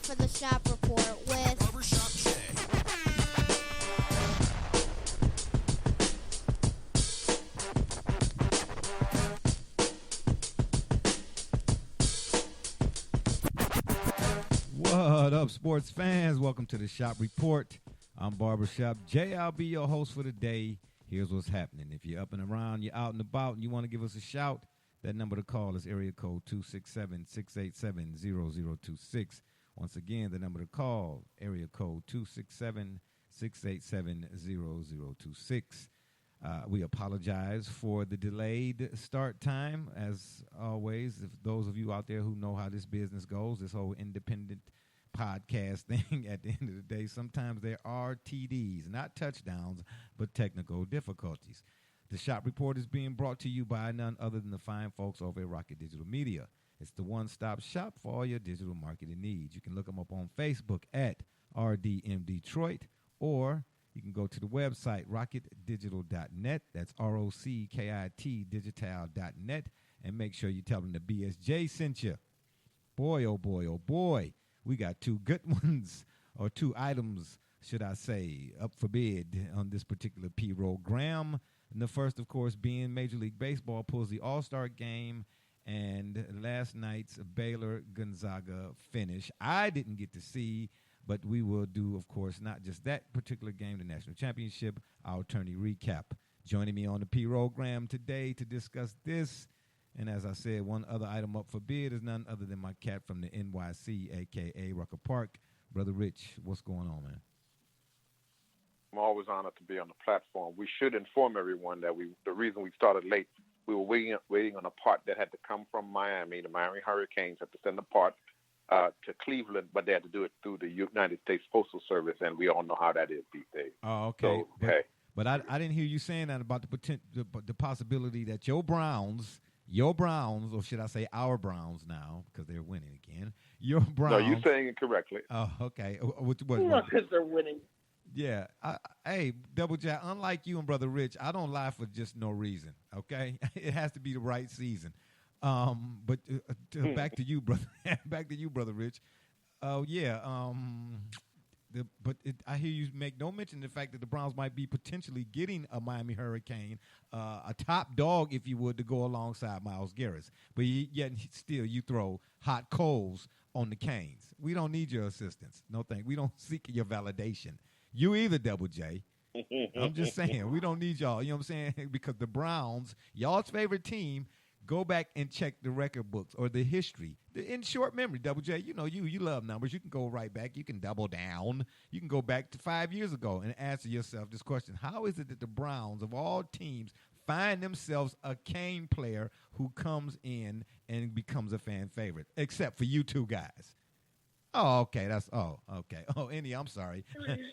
for the Shop Report with Barbershop Jay. What up, sports fans? Welcome to the Shop Report. I'm Barbershop Jay. I'll be your host for the day. Here's what's happening. If you're up and around, you're out and about, and you want to give us a shout, that number to call is area code 267-687-0026. Once again, the number to call, area code 267-687-0026. We apologize for the delayed start time. As always, if those of you out there who know how this business goes, this whole independent podcast thing, at the end of the day, sometimes there are TDs, not touchdowns, but technical difficulties. The Shop Report is being brought to you by none other than the fine folks over at Rocket Digital Media. It's the one-stop shop for all your digital marketing needs. You can look them up on Facebook at RDM Detroit, or you can go to the website rocketdigital.net. That's ROCKIT digital.net, and make sure you tell them the BSJ sent you. Boy, oh boy, oh boy, we got two good ones, or two items, should I say, up for bid on this particular program. And the first, of course, being Major League Baseball pulls the All-Star game and last night's Baylor-Gonzaga finish. I didn't get to see, but we will do, of course, not just that particular game, the national championship, our tourney recap. Joining me on the program today to discuss this, and as I said, one other item up for bid is none other than my cat from the NYC, a.k.a. Rucker Park. Brother Rich, what's going on, man? I'm always honored to be on the platform. We should inform everyone that the reason we started late, we were waiting on a part that had to come from Miami. The Miami Hurricanes had to send a part to Cleveland, but they had to do it through the United States Postal Service, and we all know how that is these days. Oh, okay. So, but I didn't hear you saying that about the possibility that your Browns, or should I say our Browns now, because they're winning again. Your Browns. No, you're saying it correctly. Oh, okay. Because they're winning. Yeah. Hey, Double J, unlike you and Brother Rich, I don't lie for just no reason, okay? It has to be the right season. But back to you, brother. Back to you, Brother Rich. Yeah. I hear you make no mention of the fact that the Browns might be potentially getting a Miami Hurricane, a top dog, if you would, to go alongside Myles Garrett. But yet still you throw hot coals on the Canes. We don't need your assistance. No thank. We don't seek your validation. You either, Double J. I'm just saying, we don't need y'all. You know what I'm saying? Because the Browns, y'all's favorite team, go back and check the record books or the history. In short memory, Double J, you know, you love numbers. You can go right back. You can double down. You can go back to 5 years ago and answer yourself this question. How is it that the Browns, of all teams, find themselves a Cane player who comes in and becomes a fan favorite, except for you two guys? Oh, okay. Okay. Oh, Indy, I'm sorry.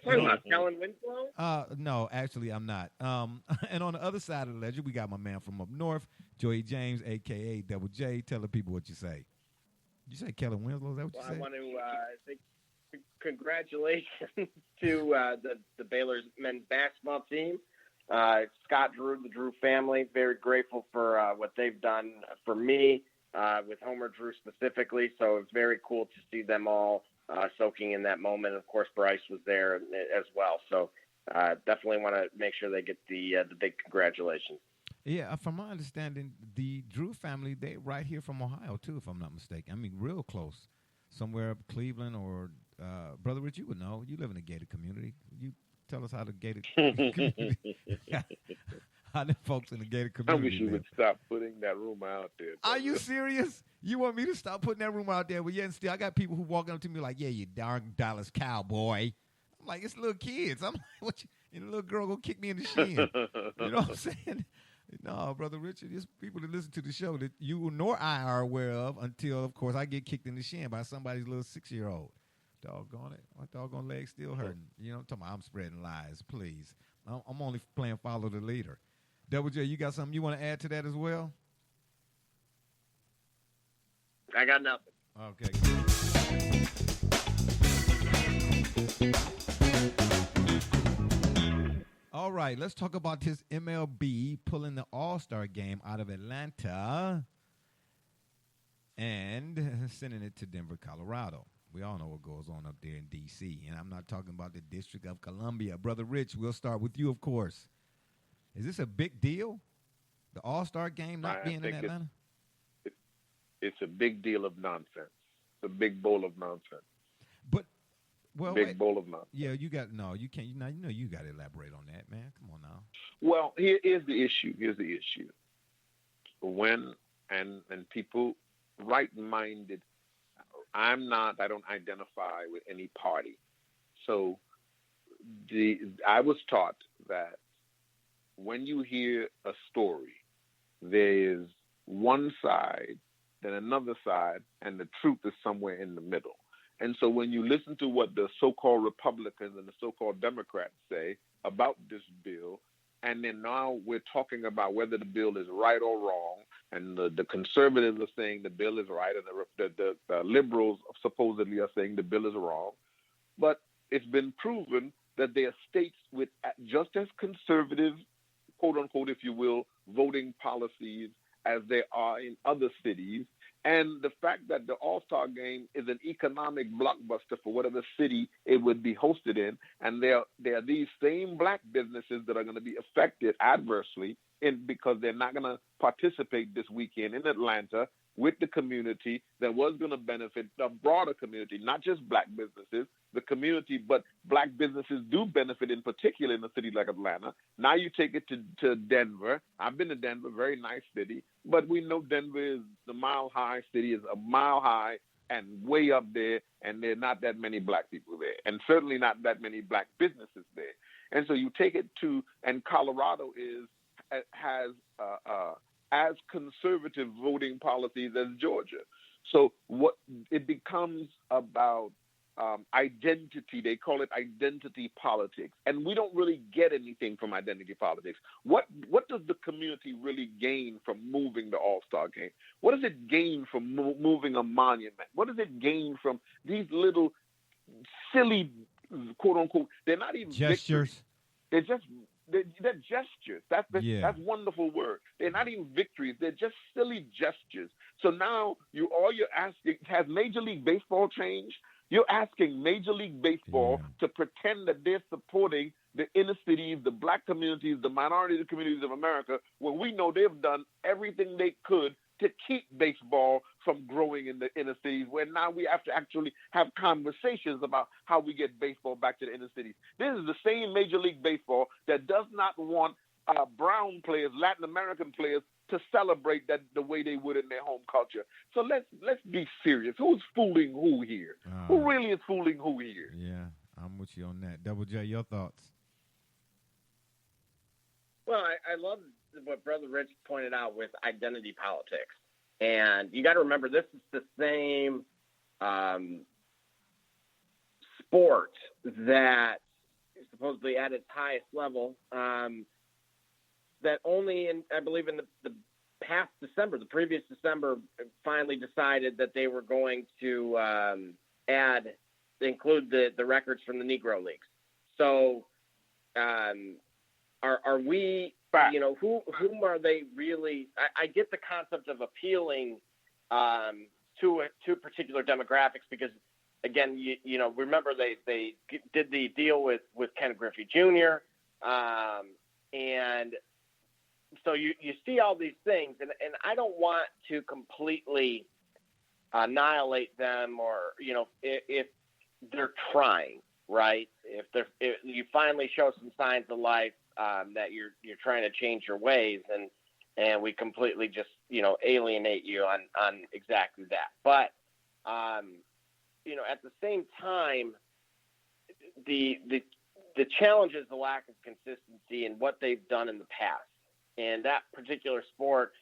Talking about Kellen Winslow? No, actually, I'm not. And on the other side of the ledger, we got my man from up north, Joey James, a.k.a. Double J. Tell the people what you say. Did you say Kellen Winslow? Is that what you said? I want to say congratulations to the Baylor's men's basketball team. Scott Drew, the Drew family, very grateful for what they've done for me. With Homer Drew specifically, so it's very cool to see them all soaking in that moment. Of course, Bryce was there as well, so definitely want to make sure they get the big congratulations. Yeah, from my understanding, the Drew family, they right here from Ohio too, if I'm not mistaken. I mean, real close, somewhere up Cleveland or Brother Rich, you would know. You live in a gated community. You tell us how the gated community. How the folks in the gated community. I wish you would stop putting that rumor out there. Are you serious? You want me to stop putting that rumor out there? But yet still, I got people who walking up to me like, yeah, you darn Dallas Cowboy. I'm like, it's little kids. I'm like, what you, and the little girl gonna kick me in the shin. You know what I'm saying? No, Brother Richard, it's people that listen to the show that you nor I are aware of until, of course, I get kicked in the shin by somebody's little 6-year-old. Doggone it. My doggone leg's still hurting. You know what I'm talking about? I'm spreading lies, please. I'm only playing follow the leader. Double J, you got something you want to add to that as well? I got nothing. Okay. All right, let's talk about this MLB pulling the All-Star game out of Atlanta and sending it to Denver, Colorado. We all know what goes on up there in D.C., and I'm not talking about the District of Columbia. Brother Rich, we'll start with you, of course. Is this a big deal? The All-Star game not being in Atlanta? It's a big deal of nonsense. It's a big bowl of nonsense. But, bowl of nonsense. Yeah, you can't. You know, you got to elaborate on that, man. Come on now. Well, here's the issue. When and people right-minded, I don't identify with any party. So I was taught that when you hear a story, there is one side, then another side, and the truth is somewhere in the middle. And so when you listen to what the so-called Republicans and the so-called Democrats say about this bill, and then now we're talking about whether the bill is right or wrong, and the conservatives are saying the bill is right, and the liberals supposedly are saying the bill is wrong. But it's been proven that there are states with just as conservative, quote unquote, if you will, voting policies as there are in other cities. And the fact that the All-Star game is an economic blockbuster for whatever city it would be hosted in, and there are these same black businesses that are going to be affected adversely because they're not going to participate this weekend in Atlanta with the community that was going to benefit the broader community, not just black businesses, the community, but black businesses do benefit in particular in a city like Atlanta. Now you take it to Denver. I've been to Denver, very nice city, but we know Denver is the mile-high city, is a mile high and way up there, and there are not that many black people there, and certainly not that many black businesses there. And so you take it and Colorado has as conservative voting policies as Georgia. So what it becomes about identity. They call it identity politics, and we don't really get anything from identity politics. What does the community really gain from moving the All-Star game? What does it gain from moving a monument? What does it gain from these little silly, quote unquote? They're not even gestures. Victories. They're gestures. That's wonderful word. They're not even victories. They're just silly gestures. So now you're asking, has Major League Baseball changed? You're asking Major League Baseball to pretend that they're supporting the inner cities, the black communities, the minority communities of America, when we know they've done everything they could to keep baseball from growing in the inner cities, where now we have to actually have conversations about how we get baseball back to the inner cities. This is the same Major League Baseball that does not want brown players, Latin American players, to celebrate that the way they would in their home culture. So let's be serious. Who's fooling who here? Who really is fooling who here? Yeah, I'm with you on that. Double J, your thoughts? Well, I love what Brother Rich pointed out with identity politics. And you got to remember, this is the same sport that is supposedly at its highest level, that only I believe in the past December, the previous December, finally decided that they were going to include the records from the Negro Leagues. So are we, whom are they really? I get the concept of appealing to particular demographics because, again, remember they did the deal with Ken Griffey Jr. And so you see all these things, and I don't want to completely annihilate them, or if they're trying, right? If you finally show some signs of life that you're trying to change your ways, and we completely just alienate you on exactly that. But at the same time, the challenge is the lack of consistency in what they've done in the past. And that particular sport,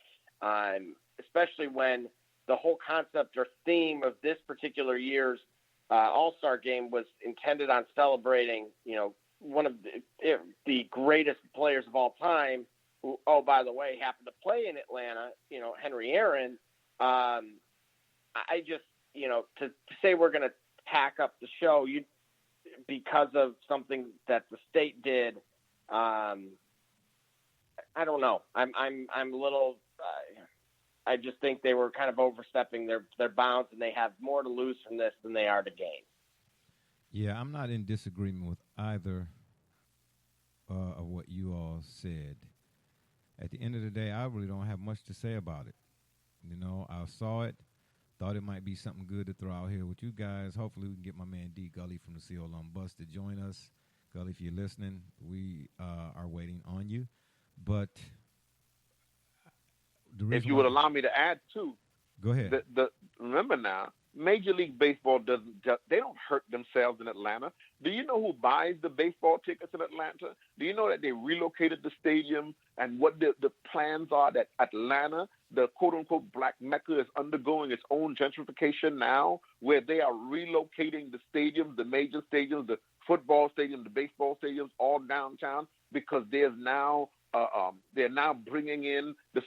especially when the whole concept or theme of this particular year's All-Star game was intended on celebrating, one of the greatest players of all time, who, oh, by the way, happened to play in Atlanta, Henry Aaron. I just, to say we're going to pack up the show because of something that the state did, I don't know. I'm a little. I just think they were kind of overstepping their bounds, and they have more to lose from this than they are to gain. Yeah, I'm not in disagreement with either of what you all said. At the end of the day, I really don't have much to say about it. You know, I saw it, thought it might be something good to throw out here with you guys. Hopefully we can get my man D. Gully from the CO Lum Bus to join us. Gully, if you're listening, we are waiting on you. But if you would allow me to add too, go ahead. Remember now, Major League Baseball they don't hurt themselves in Atlanta. Do you know who buys the baseball tickets in Atlanta? Do you know that they relocated the stadium and what the plans are that Atlanta, the quote-unquote black Mecca, is undergoing its own gentrification now, where they are relocating the stadiums, the major stadiums, the football stadiums, the baseball stadiums, all downtown, because there's now they're now bringing in the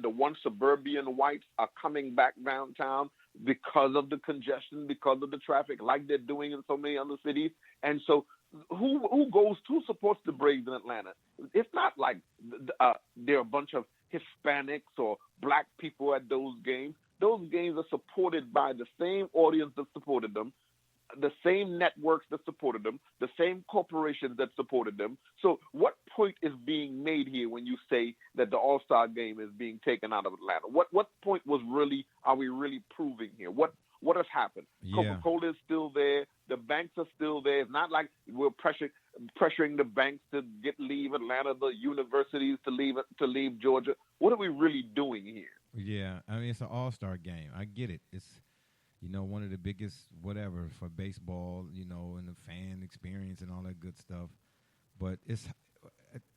once suburban whites are coming back downtown because of the congestion, because of the traffic, like they're doing in so many other cities. And so who supports the Braves in Atlanta? It's not like there are a bunch of Hispanics or black people at those games. Those games are supported by the same audience that supported them, the same networks that supported them, the same corporations that supported them. So what point is being made here when you say that the All-Star game is being taken out of Atlanta? What point are we really proving here? What has happened? Yeah. Coca-Cola is still there. The banks are still there. It's not like we're pressuring the banks to leave Atlanta, the universities to leave Georgia. What are we really doing here? Yeah, I mean, it's an all-star game. I get it. It's, you know, one of the biggest whatever for baseball, you know, and the fan experience and all that good stuff. But it's,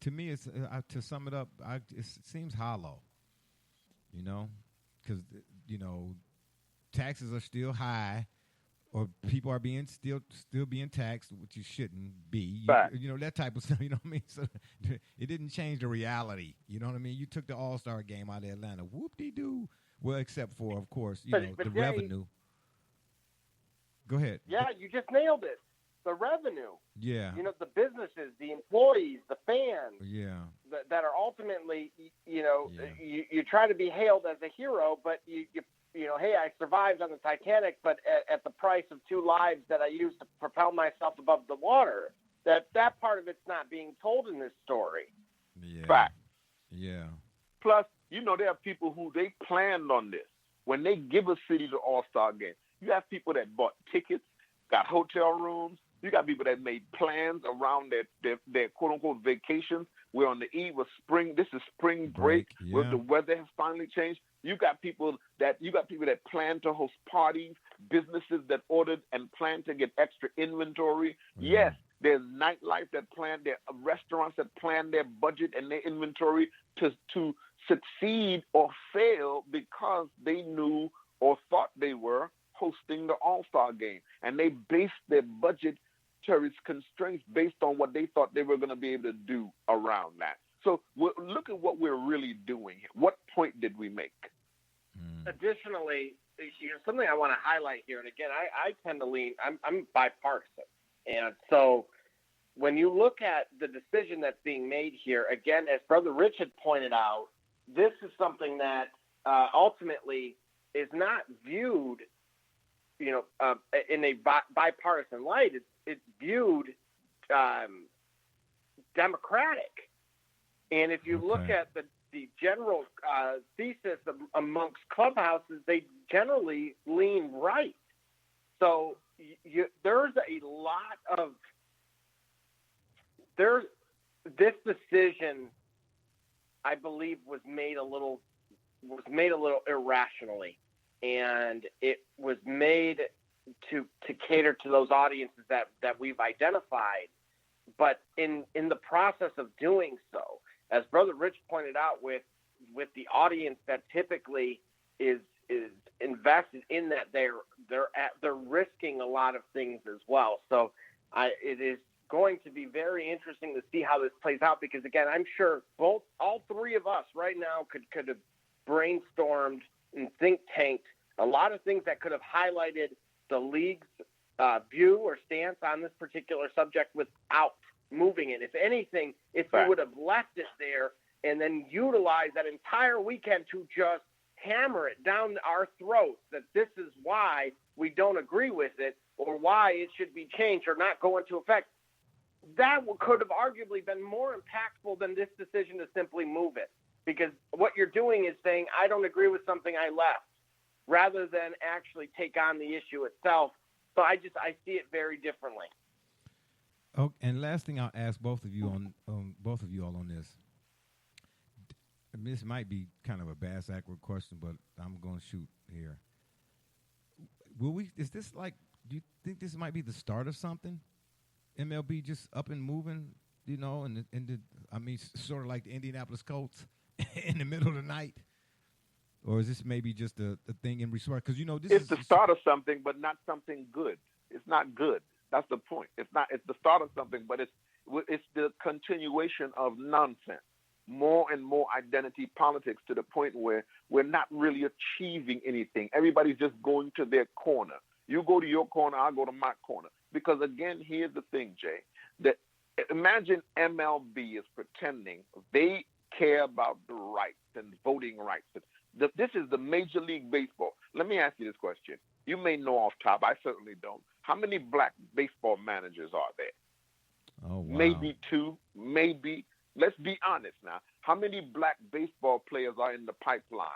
to me, it's to sum it up, it seems hollow, you know, because, you know, taxes are still high, or people are being still being taxed, which you shouldn't be. You know, that type of stuff, you know what I mean? So it didn't change the reality, you know what I mean? You took the All-Star game out of Atlanta. Whoop-de-doo. Well, except for, of course, you know, the revenue. Go ahead. Yeah, you just nailed it. The revenue. Yeah. You know, the businesses, the employees, the fans. Yeah. That are ultimately, you know, Yeah. you try to be hailed as a hero, but you know, hey, I survived on the Titanic, but at the price of 2 lives that I used to propel myself above the water. That part of it's not being told in this story. Yeah. Fact. Yeah. Plus, you know, there are people who they planned on this. When they give a city the All-Star game, you have people that bought tickets, got hotel rooms. You got people that made plans around their quote-unquote vacations. We're on the eve of spring. This is spring break, where the weather has finally changed. You got people that plan to host parties, businesses that ordered and plan to get extra inventory. Yeah. Yes, there's nightlife that plan, there are restaurants that plan their budget and their inventory to succeed or fail because they knew or thought they were hosting the All-Star game. And they based their budgetary constraints based on what they thought they were going to be able to do around that. So look at what we're really doing here. What point did we make? Additionally, you know, something I want to highlight here, and again, I tend to lean, I'm bipartisan. And so when you look at the decision that's being made here, again, as Brother Rich had pointed out, this is something that ultimately is not viewed, you know, in a bipartisan light. It's viewed democratic. And if you look at the general thesis amongst clubhouses, they generally lean right. So there's a lot of this decision, I believe, was made a little irrationally, and it was made to cater to those audiences that we've identified. But in the process of doing so, as Brother Rich pointed out, with the audience that typically is invested in that, they're risking a lot of things as well. So it is going to be very interesting to see how this plays out, because again, I'm sure all 3 of us right now could have brainstormed and think tanked a lot of things that could have highlighted the league's view or stance on this particular subject without moving it. If anything, if we would have left it there and then utilized that entire weekend to just hammer it down our throats that this is why we don't agree with it or why it should be changed or not go into effect, that could have arguably been more impactful than this decision to simply move it. Because what you're doing is saying, I don't agree with something I left, rather than actually take on the issue itself. So I see it very differently. Oh, and last thing I'll ask both of you all on this. This might be kind of a bass-backward question, but I'm going to shoot here. Is this like, do you think this might be the start of something? MLB just up and moving, sort of like the Indianapolis Colts in the middle of the night? Or is this maybe just a thing in response? Because, it's the start of something, but not something good. It's not good. That's the point. It's the start of something, but it's the continuation of nonsense. More and more identity politics to the point where we're not really achieving anything. Everybody's just going to their corner. You go to your corner, I'll go to my corner. Because, again, here's the thing, Jay, that imagine MLB is pretending they care about the rights and voting rights. This is the Major League Baseball. Let me ask you this question. You may know off top. I certainly don't. How many black baseball managers are there? Oh, wow. Maybe 2, maybe. Let's be honest now. How many black baseball players are in the pipeline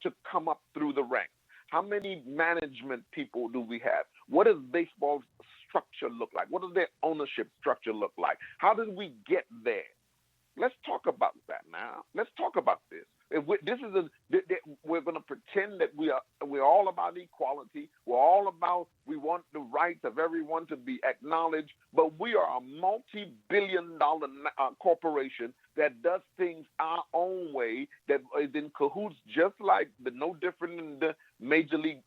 to come up through the ranks? How many management people do we have? What does baseball's structure look like? What does their ownership structure look like? How did we get there? Let's talk about that now. Let's talk about this. We're going to pretend that we're all about equality. We want the rights of everyone to be acknowledged, but we are a multi-billion-dollar corporation that does things our own way, that is in cahoots, just like no different than the Major League,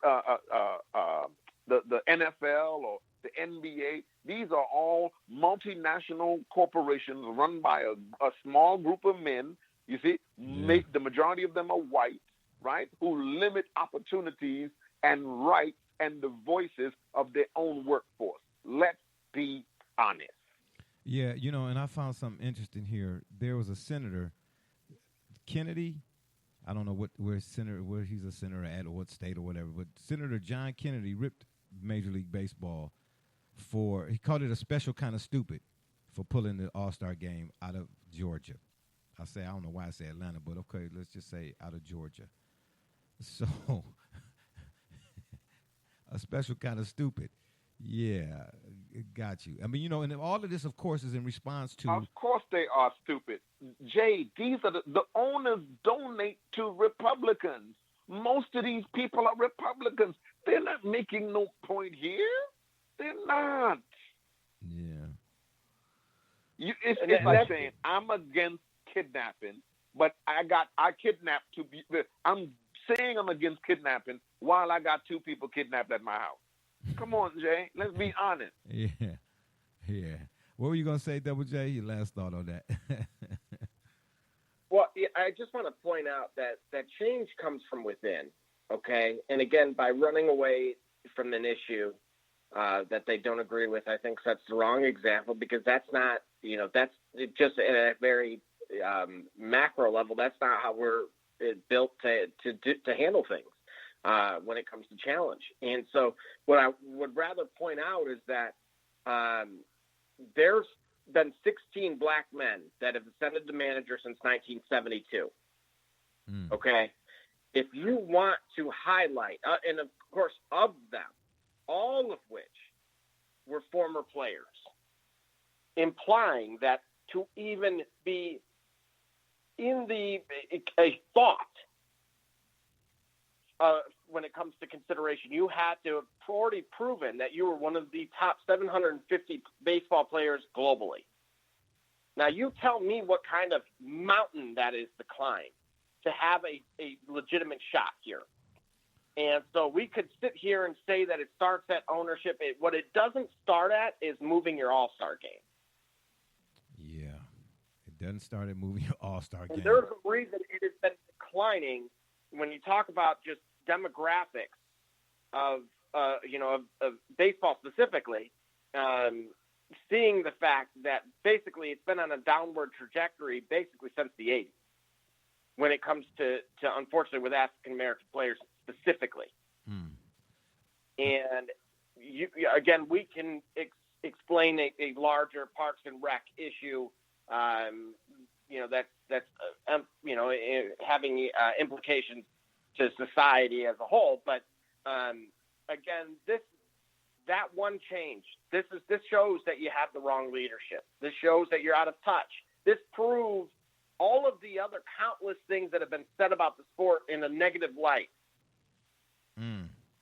the NFL or the NBA. These are all multinational corporations run by a small group of men. You see, the majority of them are white, right, who limit opportunities and rights and the voices of their own workforce. Let's be honest. Yeah, and I found something interesting here. There was a senator, Kennedy. I don't know where he's a senator at or what state or whatever, but Senator John Kennedy ripped Major League Baseball he called it a special kind of stupid for pulling the All-Star game out of Georgia. I don't know why I say Atlanta, but okay, let's just say out of Georgia. So, a special kind of stupid. Yeah, got you. I mean, and all of this, of course, is in response to... Of course they are stupid. Jay, these are the owners donate to Republicans. Most of these people are Republicans. They're not making no point here. They're not. Yeah. It's like saying, I'm against kidnapping, but I kidnapped 2 people. I'm saying I'm against kidnapping while I got 2 people kidnapped at my house. Come on, Jay. Let's be honest. Yeah. What were you going to say, Double J? Your last thought on that. Well, I just want to point out that change comes from within, okay? And again, by running away from an issue that they don't agree with, I think sets the wrong example, because that's not, that's just at a very macro level. That's not how we're built to handle things when it comes to challenge. And so what I would rather point out is that there's been 16 black men that have ascended to manager since 1972. Okay? If you want to highlight, and of course of them, all of which were former players, implying that to even be in a thought when it comes to consideration, you had to have already proven that you were one of the top 750 baseball players globally. Now, you tell me what kind of mountain that is to climb to have a legitimate shot here. And so we could sit here and say that it starts at ownership. What it doesn't start at is moving your all-star game. Yeah, it doesn't start at moving your all-star game. There's a reason it has been declining when you talk about just demographics of baseball specifically, seeing the fact that basically it's been on a downward trajectory basically since the 80s. when it comes to unfortunately with African American players specifically. And again, we can explain a larger Parks and Rec issue. That's having implications to society as a whole. But again, that one change, this shows that you have the wrong leadership. This shows that you're out of touch. This proves all of the other countless things that have been said about the sport in a negative light.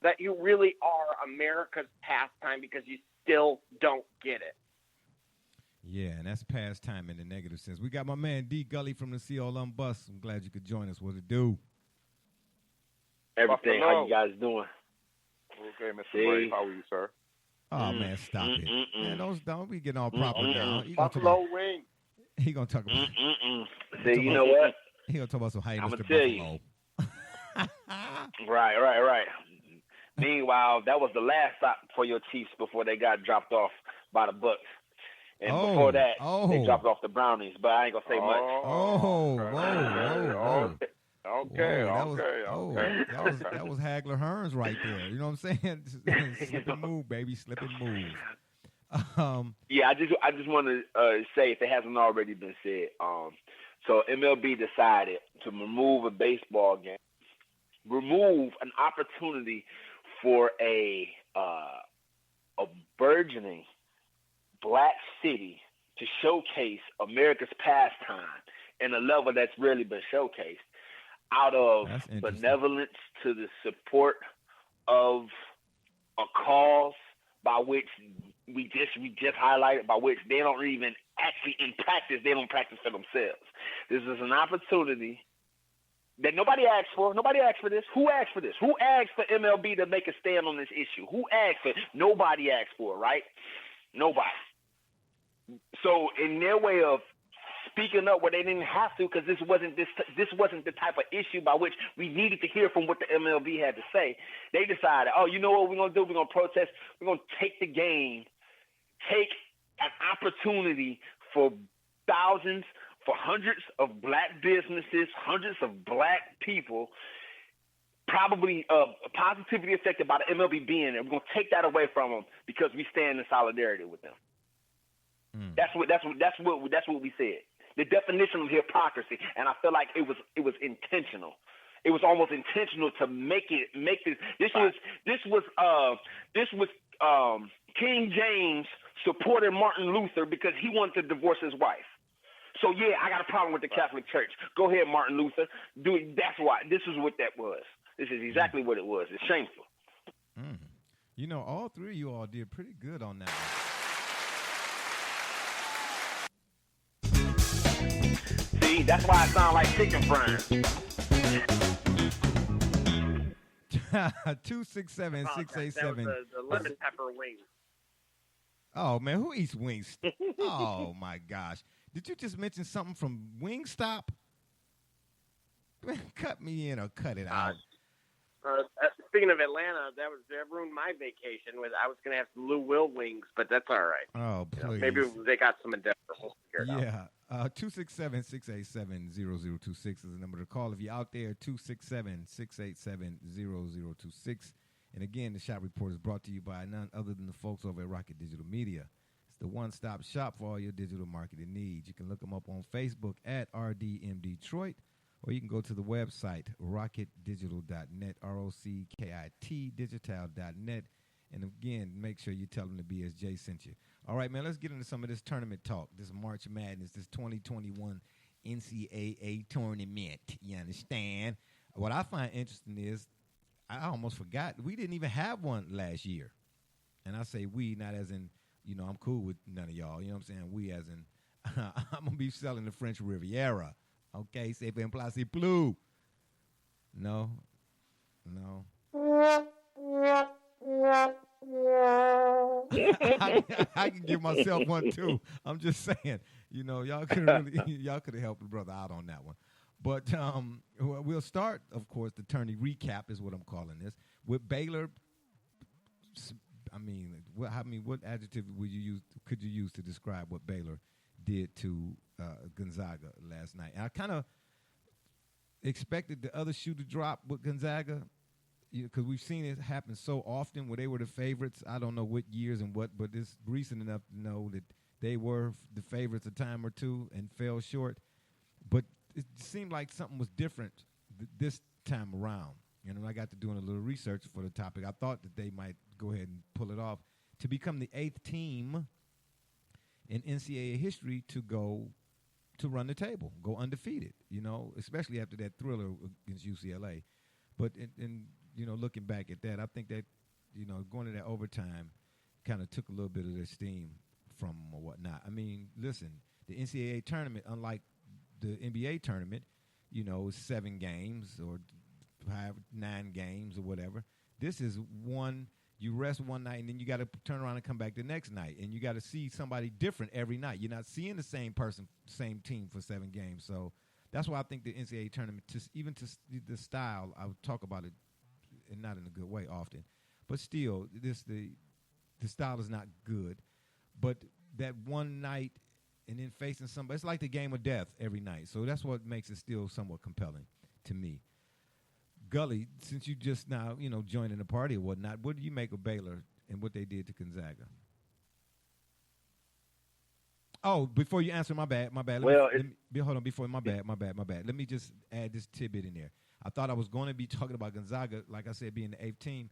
That you really are America's pastime because you still don't get it. Yeah, and that's pastime in the negative sense. We got my man D Gully from the CLM Bus. I'm glad you could join us. What it do? Everything. Buffalo. How you guys doing? Okay, Mr. Brave, how are you, sir? Oh man, stop it! Man, don't be getting all proper now. Buffalo wing. He gonna talk about. See, you know what? He gonna talk about some high I'ma Mr. tell Buffalo. Right. Meanwhile, that was the last stop for your Chiefs before they got dropped off by the Bucks. And before that, they dropped off the Brownies. But I ain't gonna say much. Okay. That was Hagler Hearns right there. You know what I'm saying? Slip and move, baby. Slip and move. Yeah, I just want to say, if it hasn't already been said, so MLB decided to remove a baseball game, remove an opportunity for a burgeoning black city to showcase America's pastime in a level that's rarely been showcased, out of benevolence to the support of a cause by which we just highlighted, by which they don't even actually in practice, they don't practice for themselves. This is an opportunity that nobody asked for. Nobody asked for this. Who asked for this? Who asked for MLB to make a stand on this issue? Who asked for it? Nobody asked for it, right? Nobody. So in their way of speaking up where they didn't have to, because this wasn't the type of issue by which we needed to hear from what the MLB had to say, they decided, oh, you know what we're going to do? We're going to protest. We're going to take the game, take an opportunity for thousands, for hundreds of black businesses, hundreds of black people, probably positively affected by the MLB being there. We're going to take that away from them because we stand in solidarity with them. That's what we said. The definition of hypocrisy, and I feel like it was intentional. It was almost intentional to make this. This was King James supporting Martin Luther because he wanted to divorce his wife. So yeah, I got a problem with the Catholic Church. Go ahead, Martin Luther. Do it. That's why. This is what that was. This is exactly what it was. It's shameful. You know, all three of you all did pretty good on that one. See, that's why I sound like chicken fries. 267-687. That was the lemon pepper wings. Oh man, who eats wings? Oh my gosh. Did you just mention something from Wingstop? Man, cut me in or cut it out. Speaking of Atlanta, that ruined my vacation. I was going to have some Lou Will wings, but that's all right. Oh, please. Maybe they got some in Denver. We'll figure it out. 267-687-0026 is the number to call. If you're out there, 267-687-0026. And again, the Shop Report is brought to you by none other than the folks over at Rocket Digital Media. It's the one-stop shop for all your digital marketing needs. You can look them up on Facebook at RDM Detroit, or you can go to the website, rocketdigital.net, ROCKIT, digital.net. And again, make sure you tell them the BSJ sent you. All right, man, let's get into some of this tournament talk, this March Madness, this 2021 NCAA tournament. You understand? What I find interesting is I almost forgot we didn't even have one last year. And I say we, not as in, you know, I'm cool with none of y'all. You know what I'm saying? We as in, I'm going to be selling the French Riviera. Okay, c'est bien placé plus. No. I can give myself one too. I'm just saying, you know, y'all could have helped the brother out on that one. But we'll start, of course, the tourney recap is what I'm calling this, with Baylor. What adjective could you use to describe what Baylor did to Gonzaga last night? And I kind of expected the other shoe to drop with Gonzaga? Because we've seen it happen so often where they were the favorites. I don't know what years and what, but it's recent enough to know that they were the favorites a time or two and fell short. But it seemed like something was different this time around. And when I got to doing a little research for the topic, I thought that they might go ahead and pull it off to become the 8th team in NCAA history to run the table, go undefeated, especially after that thriller against UCLA. But in looking back at that, I think that, going to that overtime kind of took a little bit of their steam from them or whatnot. I mean, listen, the NCAA tournament, unlike the NBA tournament, is 7 games or 9 games or whatever. This is one, you rest one night and then you got to turn around and come back the next night. And you got to see somebody different every night. You're not seeing the same person, same team for 7 games. So that's why I think the NCAA tournament, even to the style, I would talk about it, and not in a good way often, but still, the style is not good. But that one night and then facing somebody, it's like the game of death every night. So that's what makes it still somewhat compelling to me. Gully, since you just now, joining the party or whatnot, what do you make of Baylor and what they did to Gonzaga? Oh, before you answer, my bad. Well, hold on. Before my bad. Let me just add this tidbit in there. I thought I was going to be talking about Gonzaga, like I said, being the 8th team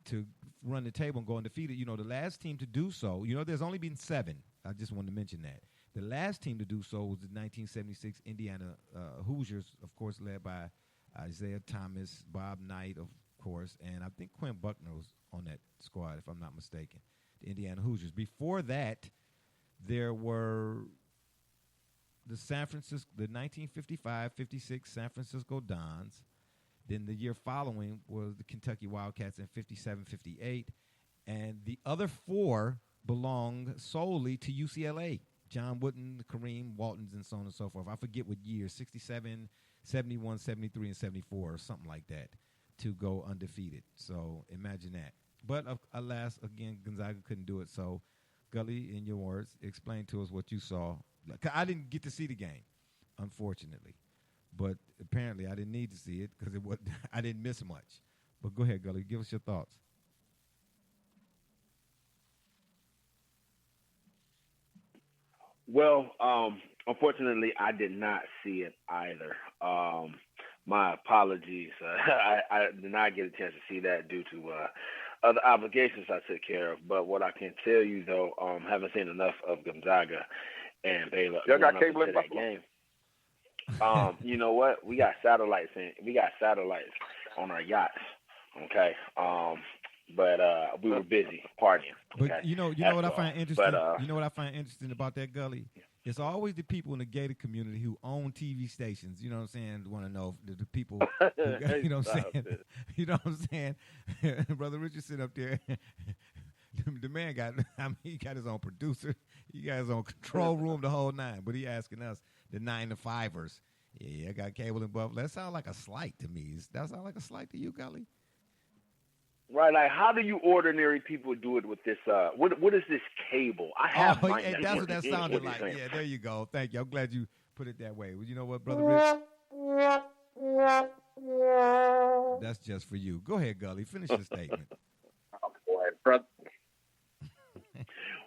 to run the table and go undefeated. The last team to do so, there's only been 7. I just wanted to mention that. The last team to do so was the 1976 Indiana Hoosiers, of course, led by Isaiah Thomas, Bob Knight, of course, and I think Quinn Buckner was on that squad, if I'm not mistaken, the Indiana Hoosiers. Before that, there were the 1955-56 San Francisco Dons. Then the year following was the Kentucky Wildcats in 57-58. And the other 4 belong solely to UCLA. John Wooden, Kareem Waltons, and so on and so forth. I forget what years, 67, 71, 73, and 74, or something like that, to go undefeated. So imagine that. But alas, again, Gonzaga couldn't do it. So, Gully, in your words, explain to us what you saw. I didn't get to see the game, unfortunately. But apparently I didn't need to see it because I didn't miss much. But go ahead, Gully. Give us your thoughts. Well, unfortunately, I did not see it either. My apologies. I did not get a chance to see that due to other obligations I took care of. But what I can tell you, though, having seen enough of Gonzaga and Baylor, you got cable in that game. You know what? We got satellites on our yachts. Okay. But we were busy partying. Okay? But you know what I find interesting. You know what I find interesting about that, Gully? It's always the people in the gated community who own TV stations. You know what I'm saying? Want to know the people. You know what I'm saying? You know what I'm saying? Brother Richardson up there. The man he got his own producer. He got his own control room, the whole 9. But he asking us, the 9 to 5ers. Yeah, I got cable and buff. That sounds like a slight to me. Does that sound like a slight to you, Gully? Right, like how do you ordinary people do it with this? What is this cable? I have mine. Yeah, that's what that sounded like. Yeah, there you go. Thank you. I'm glad you put it that way. Well, you know what, Brother Rich? That's just for you. Go ahead, Gully. Finish your statement. Oh, boy, brother.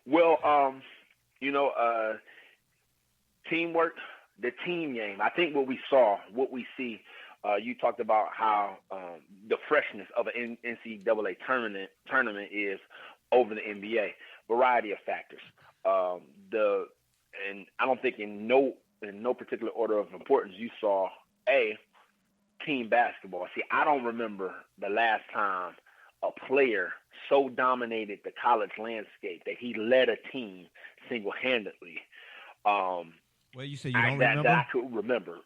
Well, teamwork, the team game. I think what we see. You talked about how the freshness of an NCAA tournament is over the NBA. Variety of factors. And I don't think in no particular order of importance you saw team basketball. See, I don't remember the last time a player so dominated the college landscape that he led a team single-handedly. Well, you say you don't remember? That I could remember.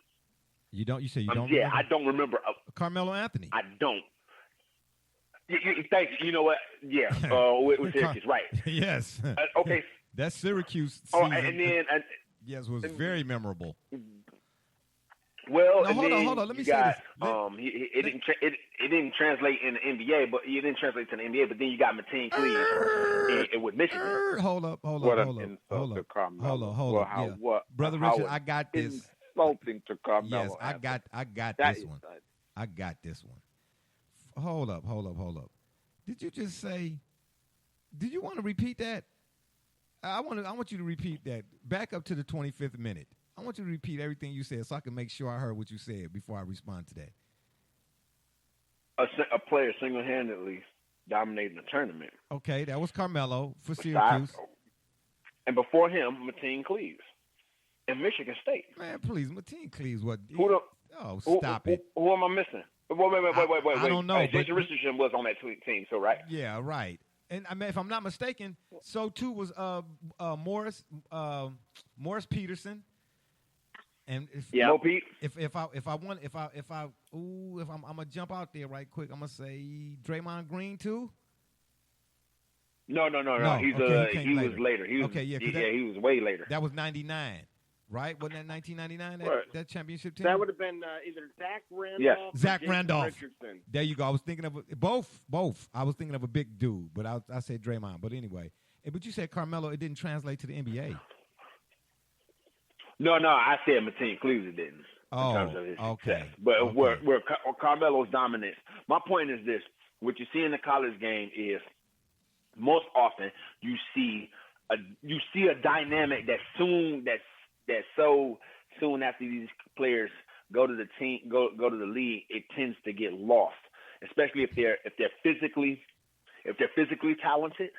You don't. You say you don't. Yeah, remember? I don't remember. Carmelo Anthony. I don't. Thanks. You know what? Yeah. With Syracuse, right? Yes. Okay. That Syracuse season. And then yes, was very memorable. Well, now, hold on. Let me say this. It didn't translate in the NBA, but it didn't translate to the NBA. But then you got Mateen Cleaves with Michigan. Hold up. Brother Richard, I got this. insulting to Carmelo. Yes, I got That this is one. done. I got this one. Hold up. Did you just say? Did you want to repeat that? I want you to repeat that. Back up to the 25th minute. I want you to repeat everything you said so I can make sure I heard what you said before I respond to that. A player single-handedly dominating the tournament. Okay, that was Carmelo for Syracuse. And before him, Mateen Cleaves in Michigan State. Man, please, Mateen Cleaves, what? Stop it. Who am I missing? Wait. I don't know. Jason Richardson was on that team, so right? Yeah, right. And I mean, if I'm not mistaken, so too was Morris Peterson. And Mo Pete. I'm gonna jump out there right quick. I'm gonna say Draymond Green too. No. He was later. He was way later. That was 99, right? Wasn't that 1999? That championship team. That would have been either Zach Randolph. Yes. Zach or Randolph. Richardson. There you go. I was thinking of both. I was thinking of a big dude, but I said Draymond. But anyway, but you said Carmelo. It didn't translate to the NBA. No, I said Mateen Cleaves didn't. Oh, in terms of his okay. success. But Okay. where Carmelo's dominance. My point is this: what you see in the college game is most often you see a dynamic that so soon after these players go to the team, go to the league, it tends to get lost, especially if they're physically talented.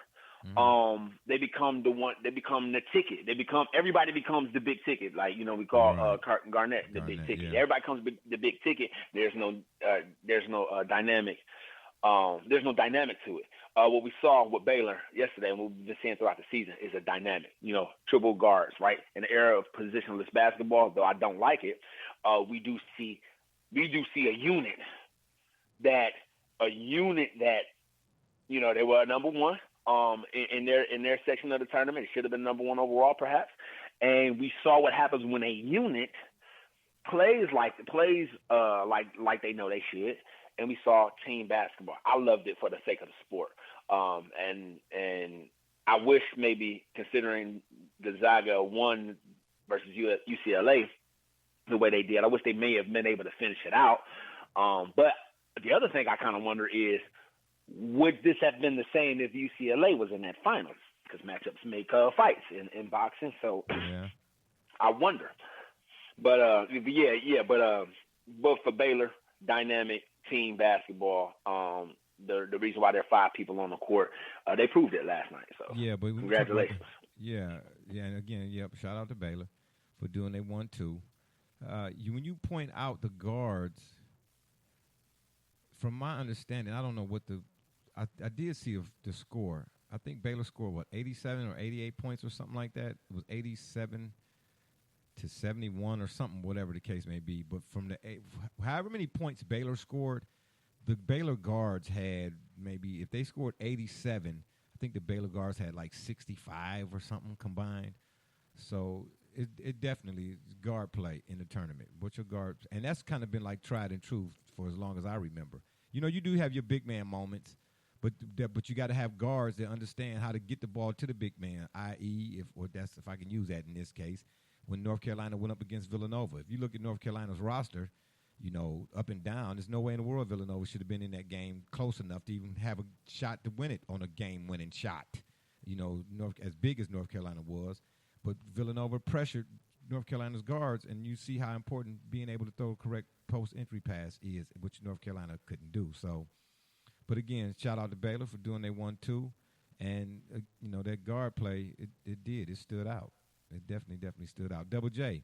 Mm-hmm. They become the ticket. Everybody becomes the big ticket. Like, we call Garnett the big ticket. Yeah. Everybody becomes the big ticket. There's no dynamic. There's no dynamic to it. What we saw with Baylor yesterday, and what we've been seeing throughout the season, is a dynamic. Triple guards, right? In the era of positionless basketball, though I don't like it, we do see a unit that they were number one. In their section of the tournament, it should have been number one overall, perhaps. And we saw what happens when a unit plays like they know they should. And we saw team basketball. I loved it for the sake of the sport. And I wish, maybe considering Gonzaga won versus UCLA the way they did, I wish they may have been able to finish it out. But the other thing I kind of wonder is, would this have been the same if UCLA was in that finals? Because matchups make fights in boxing. So yeah. I wonder. But but for Baylor, dynamic team basketball. The reason why there are 5 people on the court, they proved it last night. So yeah, but congratulations. And again, shout out to Baylor for doing their 1-2. When you point out the guards, from my understanding, I don't know what I did see the score. I think Baylor scored 87 or 88 points or something like that. It was 87 to 71 or something, whatever the case may be. But from however many points Baylor scored, the Baylor guards had maybe, if they scored 87, I think the Baylor guards had like 65 or something combined. So it definitely is guard play in the tournament. What's your guards? And that's kind of been like tried and true for as long as I remember. You do have your big man moments, but you got to have guards that understand how to get the ball to the big man, i.e., if I can use that in this case, when North Carolina went up against Villanova. If you look at North Carolina's roster, up and down, there's no way in the world Villanova should have been in that game close enough to even have a shot to win it on a game-winning shot. As big as North Carolina was, but Villanova pressured North Carolina's guards, and you see how important being able to throw a correct post-entry pass is, which North Carolina couldn't do. So, but again, shout out to Baylor for doing their 1-2, and that guard play, it stood out. It definitely stood out. Double J,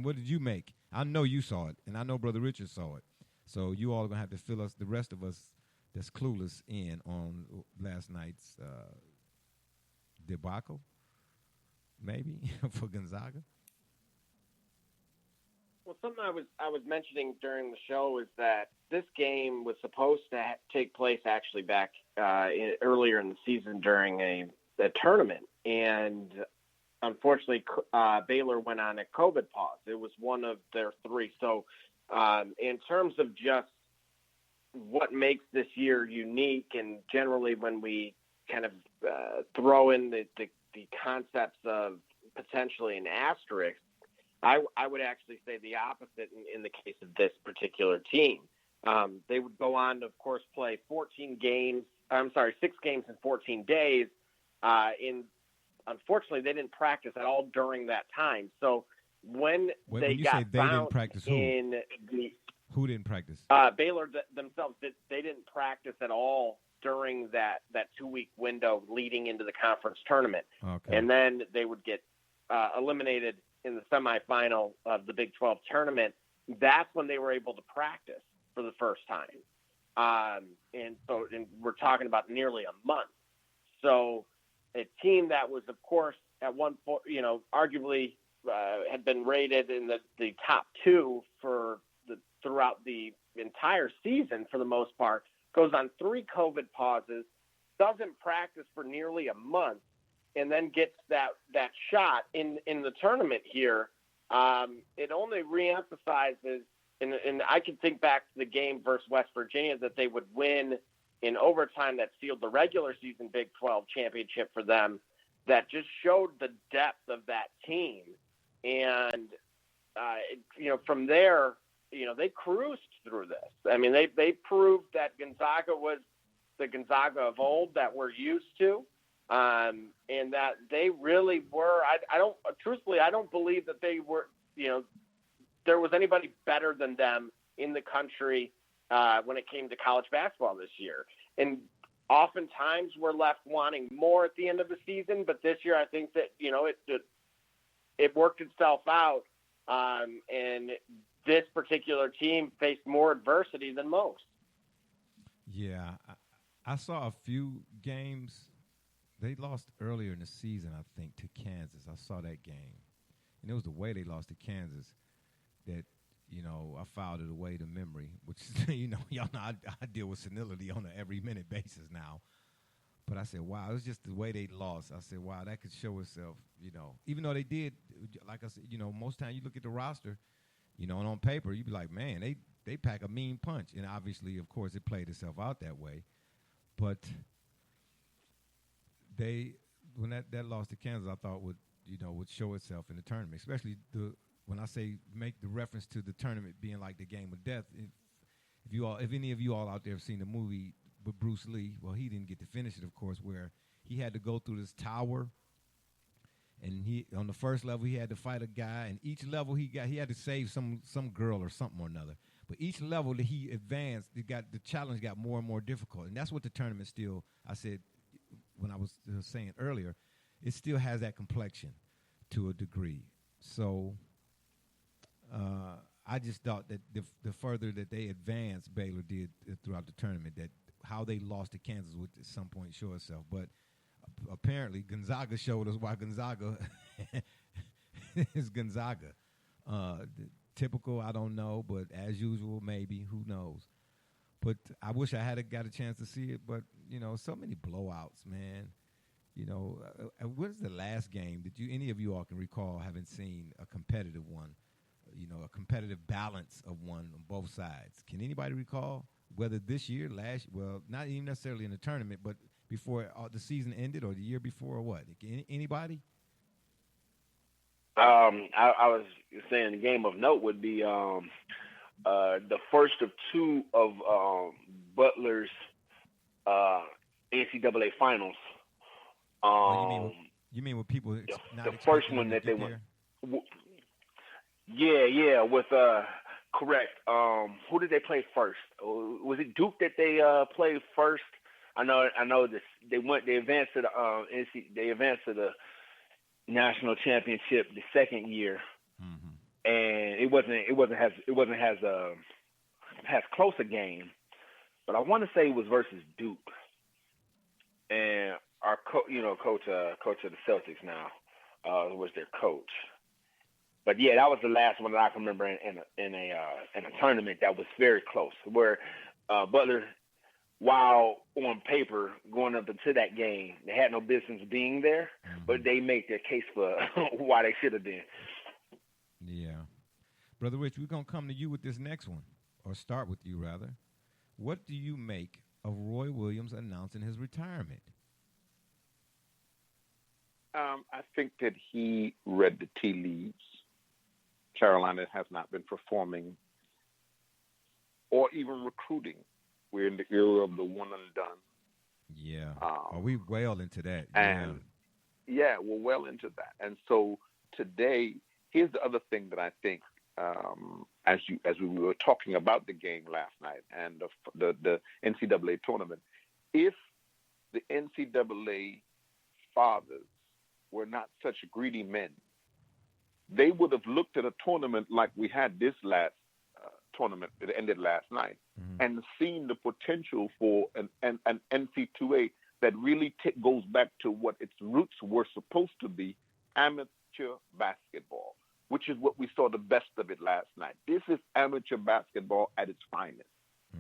what did you make? I know you saw it, and I know Brother Richard saw it. So you all are gonna have to fill us, the rest of us that's clueless, in on last night's debacle, maybe for Gonzaga. Well, something I was mentioning during the show is that this game was supposed to take place actually back earlier in the season during a tournament, and unfortunately, Baylor went on a COVID pause. It was one of their 3. So, in terms of just what makes this year unique, and generally when we kind of throw in the concepts of potentially an asterisk, I would actually say the opposite in the case of this particular team. They would go on to, of course, play 6 games in 14 days. Unfortunately, they didn't practice at all during that time. So when you say they didn't practice, who didn't practice? Baylor themselves, they didn't practice at all during that 2-week window leading into the conference tournament. Okay. And then they would get eliminated in the semifinal of the Big 12 tournament. That's when they were able to practice for the first time. And we're talking about nearly a month. So a team that was, of course, at one point, arguably had been rated in the top 2 throughout the entire season for the most part, goes on 3 COVID pauses, doesn't practice for nearly a month, and then gets that shot in the tournament here. It only reemphasizes, and I can think back to the game versus West Virginia that they would win in overtime that sealed the regular season Big 12 championship for them. That just showed the depth of that team. And, from there, they cruised through this. I mean, they proved that Gonzaga was the Gonzaga of old that we're used to, and that they really were. I don't believe that they were, there was anybody better than them in the country when it came to college basketball this year. And oftentimes we're left wanting more at the end of the season, but this year I think that, it worked itself out, and this particular team faced more adversity than most. Yeah, I saw a few games. They lost earlier in the season, I think, to Kansas. I saw that game. And it was the way they lost to Kansas that, I filed it away to memory, which, y'all know I deal with senility on an every minute basis now. But I said, wow, it was just the way they lost. I said, wow, that could show itself, even though they did, like I said, most time you look at the roster, and on paper, you'd be like, man, they pack a mean punch. And obviously, of course, it played itself out that way. But when that loss to Kansas, I thought would show itself in the tournament, especially when I say make the reference to the tournament being like the game of death. If any of you all out there have seen the movie with Bruce Lee, well, he didn't get to finish it, of course, where he had to go through this tower, and on the first level he had to fight a guy, and each level he had to save some girl or something or another. But each level that he advanced, the challenge got more and more difficult, and that's what the tournament still. I said when I was saying earlier, it still has that complexion to a degree. So I just thought that the further that they advanced, Baylor did throughout the tournament, that how they lost to Kansas would at some point show itself. But apparently Gonzaga showed us why Gonzaga is Gonzaga. Typical, I don't know, but as usual, maybe, who knows. But I wish I had got a chance to see it, but, so many blowouts, man. What is the last game that any of you all can recall having seen a competitive one, a competitive balance of one on both sides? Can anybody recall whether this year, not even necessarily in the tournament, but before the season ended or the year before or what? Anybody? I was saying the game of note would be the first of 2 of Butler's NCAA finals. You mean with people? The first one that they went. Yeah, with correct. Who did they play first? Was it Duke that they played first? I know this. They advanced to the they advanced to the national championship the second year, and it wasn't as close a game, but I want to say it was versus Duke, and our coach of the Celtics now was their coach. But yeah, that was the last one that I can remember in a tournament that was very close, where Butler, while on paper going up into that game, they had no business being there, but they made their case for why they should have been. Yeah. Brother Rich, we're going to come to you with this next one, or start with you, rather. What do you make of Roy Williams announcing his retirement? I think that he read the tea leaves. Carolina has not been performing or even recruiting. We're in the era of the one and done. Yeah. Are we well into that? And yeah, we're well into that. And so today, here's the other thing that I think, as we were talking about the game last night and the NCAA tournament, if the NCAA fathers were not such greedy men, they would have looked at a tournament like we had this last tournament that ended last night, and seen the potential for an NCAA that really goes back to what its roots were supposed to be, amateur basketball, which is what we saw the best of it last night. This is amateur basketball at its finest.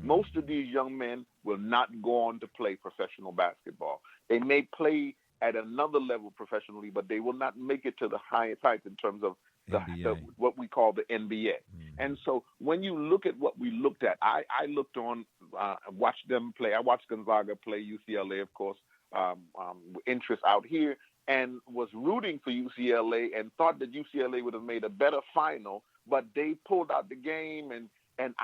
Most of these young men will not go on to play professional basketball. They may play at another level professionally, but they will not make it to the highest heights in terms of what we call the NBA. And so when you look at what we looked at, I looked on, watched them play. I watched Gonzaga play UCLA, of course, interest out here, and was rooting for UCLA and thought that UCLA would have made a better final, but they pulled out the game. And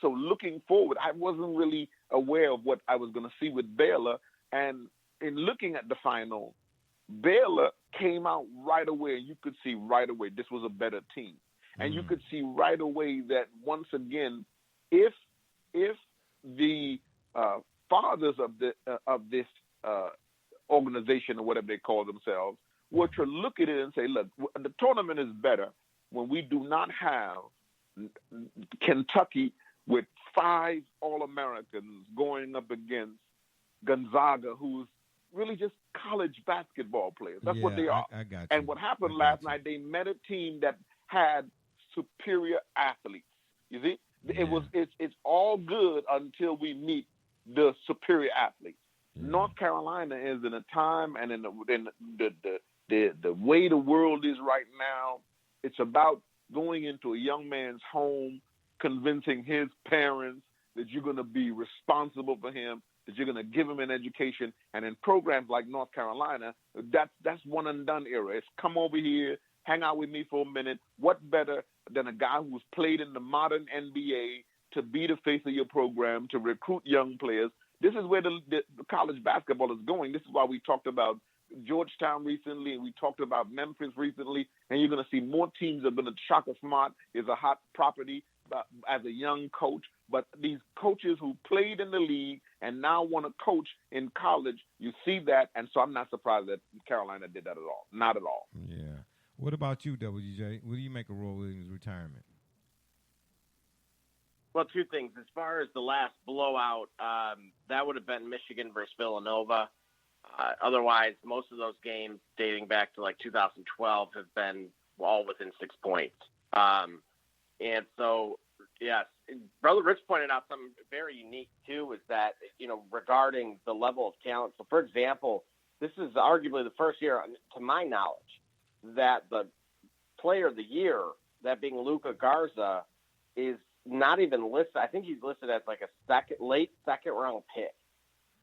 so looking forward, I wasn't really aware of what I was going to see with Baylor. And in looking at the final, Baylor came out right away, and you could see right away this was a better team. And you could see right away that once again, if the fathers of this organization or whatever they call themselves were to look at it and say, look, the tournament is better when we do not have Kentucky with 5 All-Americans going up against Gonzaga, who's really just college basketball players. That's what they are. I got you. And what happened last night, they met a team that had superior athletes. You see, it's all good until we meet the superior athletes. North Carolina is in a time and in the way the world is right now. It's about going into a young man's home, convincing his parents that you're going to be responsible for him, that you're going to give him an education. And in programs like North Carolina, that's one and done era. It's come over here, hang out with me for a minute. What better than a guy who's played in the modern NBA to be the face of your program, to recruit young players? This is where the college basketball is going. This is why we talked about Georgetown recently, and we talked about Memphis recently, and you're going to see more teams are going to. Shaka Smart is a hot property as a young coach, but these coaches who played in the league and now want to coach in college, you see that, and so I'm not surprised that Carolina did that at all. Not at all. Yeah. What about you, WJ? What do you make of Roy Williams' retirement? Well, 2 things. As far as the last blowout, that would have been Michigan versus Villanova. Otherwise, most of those games dating back to like 2012 have been all within 6 points. And so, yes, Brother Rich pointed out something very unique, too, is that, regarding the level of talent. So, for example, this is arguably the first year, to my knowledge, that the player of the year, that being Luka Garza, is not even listed. I think he's listed as like a late second round pick.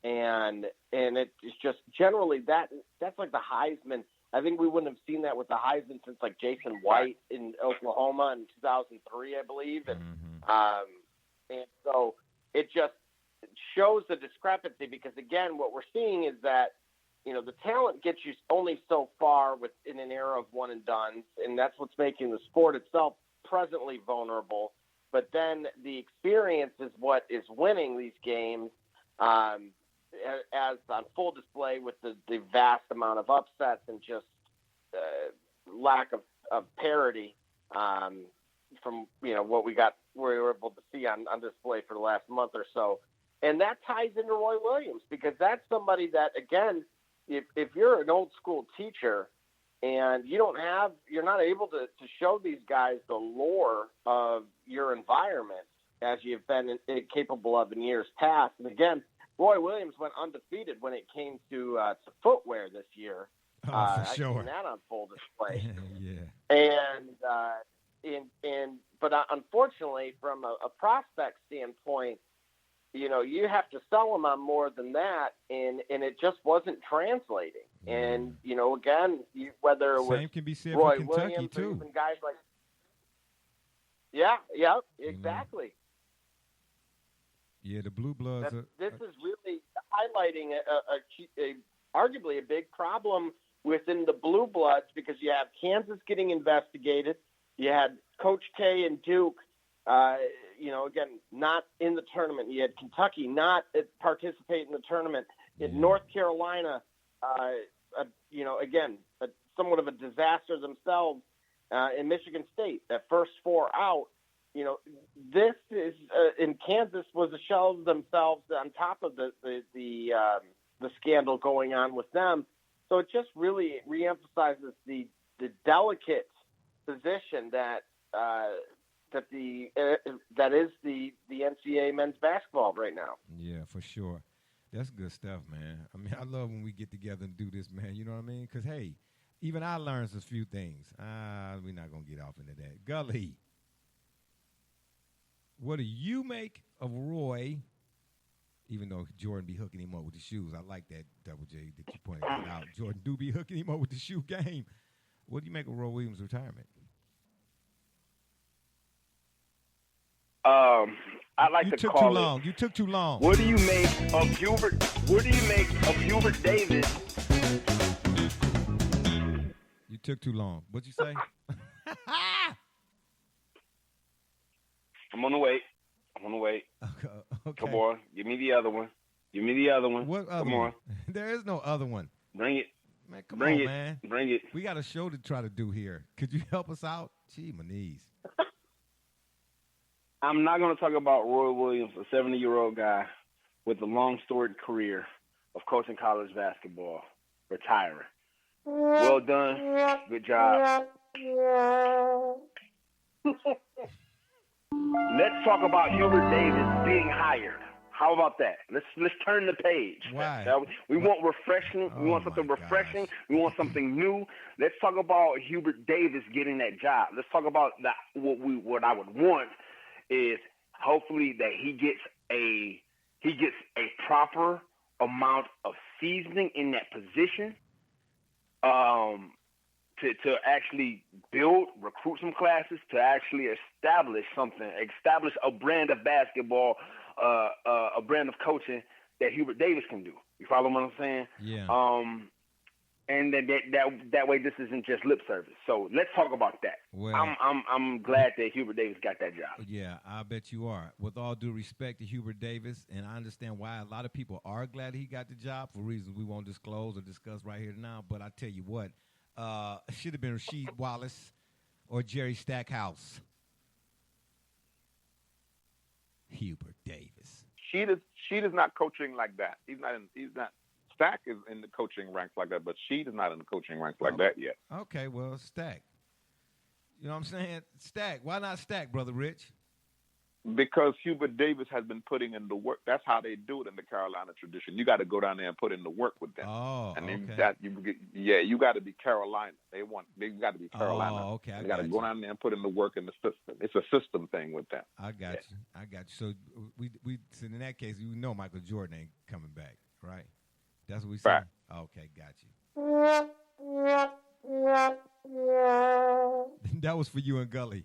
And it's just generally that's like the Heisman. I think we wouldn't have seen that with the Heisman since like Jason White in Oklahoma in 2003, I believe. And so it just shows the discrepancy because, again, what we're seeing is that, the talent gets you only so far in an era of one and done, and that's what's making the sport itself presently vulnerable. But then the experience is what is winning these games, as on full display with the vast amount of upsets and just lack of parity from what we were able to see on display for the last month or so. And that ties into Roy Williams because that's somebody that, again, if you're an old school teacher and you're not able to show these guys the lore of your environment as you've been capable of in years past. And again, Roy Williams went undefeated when it came to footwear this year. For sure. I've seen that on full display. Yeah. But unfortunately, from a prospect standpoint, you have to sell them on more than that, and it just wasn't translating. And again, whether it was same can be said Roy for Kentucky Williams too. or even guys like Yeah, exactly. Yeah, the Blue Bloods. This is really highlighting arguably a big problem within the Blue Bloods, because you have Kansas getting investigated. You had Coach K and Duke, again, not in the tournament. You had Kentucky not participate in the tournament. In North Carolina, again, somewhat of a disaster themselves. In Michigan State, that first 4 out. This is in Kansas was a shell of themselves on top of the scandal going on with them. So it just really reemphasizes the delicate position that is the NCAA men's basketball right now. Yeah, for sure. That's good stuff, man. I mean, I love when we get together and do this, man. You know what I mean? Because, hey, even I learned a few things. We're not going to get off into that. Gully, what do you make of Roy, even though Jordan be hooking him up with the shoes? I like that, Double J, that you pointed that out. Jordan do be hooking him up with the shoe game. What do you make of Roy Williams' retirement? I like to call it. You took too long. What do you make of Hubert? What do you make of Hubert Davis? You took too long. What'd you say? I'm on the wait. Okay. Come on. Give me the other one. What other Come one? on. There is no other one. Bring it. Man, come on, it. man. Bring it. We got a show to try to do here. Could you help us out? Gee, my knees. I'm not going to talk about Roy Williams, a 70-year-old guy with a long storied career of coaching college basketball, retiring. Well done. Good job. Let's talk about Hubert Davis being hired. How about that? Let's turn the page. Why? We want refreshing. We want something refreshing. Gosh. We want something new. Let's talk about Hubert Davis getting that job. Let's talk about that. What I would want is hopefully that he gets a proper amount of seasoning in that position. To actually recruit some classes, to actually establish a brand of basketball, a brand of coaching that Hubert Davis can do. You follow what I'm saying? Yeah. And that way this isn't just lip service. So let's talk about that. Well, I'm glad that Hubert Davis got that job. Yeah, I bet you are. With all due respect to Hubert Davis, and I understand why a lot of people are glad he got the job for reasons we won't disclose or discuss right here now. But I tell you what, it should have been Rasheed Wallace or Jerry Stackhouse. Hubert Davis. Sheed is not coaching like that. He's not. Stack is in the coaching ranks like that, but Sheed is not in the coaching ranks like that yet. Okay, well, Stack. You know what I'm saying? Stack. Why not Stack, Brother Rich? Because Hubert Davis has been putting in the work. That's how they do it in the Carolina tradition. You got to go down there and put in the work with them. Oh, and okay. You got to be Carolina. They got to be Carolina. Oh, okay. You got to go down there and put in the work in the system. It's a system thing with them. I got you. So so in that case, you know Michael Jordan ain't coming back, right? That's what we said. Right. Okay, got you. That was for you and Gully.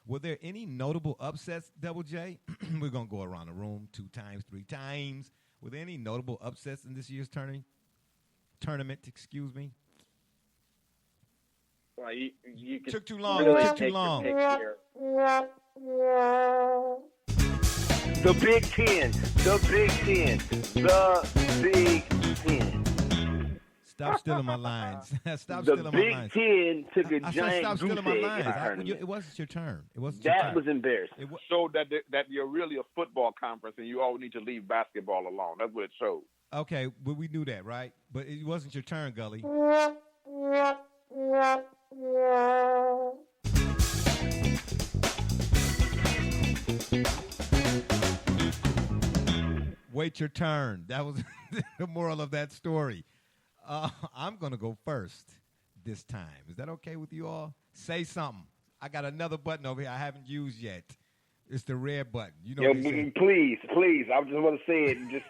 Were there any notable upsets, Double J? We're going to go around the room 2 times, 3 times. Were there any notable upsets in this year's tournament? Excuse me. Well, you took too long. Really took too long. The Big Ten. Stop stealing my lines. Stop the stealing my Big lines. Ten took a I said giant stop goose stealing my egg in lines. the tournament. It wasn't your turn. That was embarrassing. Showed that you're really a football conference and you all need to leave basketball alone. That's what it showed. Okay, but we knew that, right? But it wasn't your turn, Gully. Wait your turn. That was the moral of that story. I'm going to go first this time. Is that okay with you all? Say something. I got another button over here I haven't used yet. It's the red button. You know. Please. I just want to say it just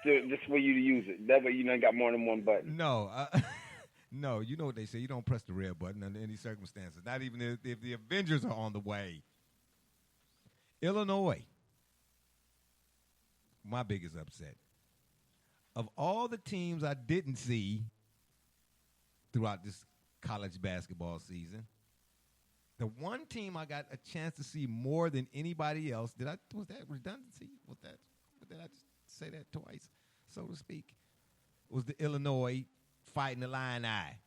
for you to use it. That way you got more than one button. No. No, you know what they say. You don't press the red button under any circumstances. Not even if the Avengers are on the way. Illinois, my biggest upset. Of all the teams I didn't see throughout this college basketball season, the one team I got a chance to see more than anybody else, was that redundancy? Did I just say that twice, so to speak? Was the Illinois Fighting Illini.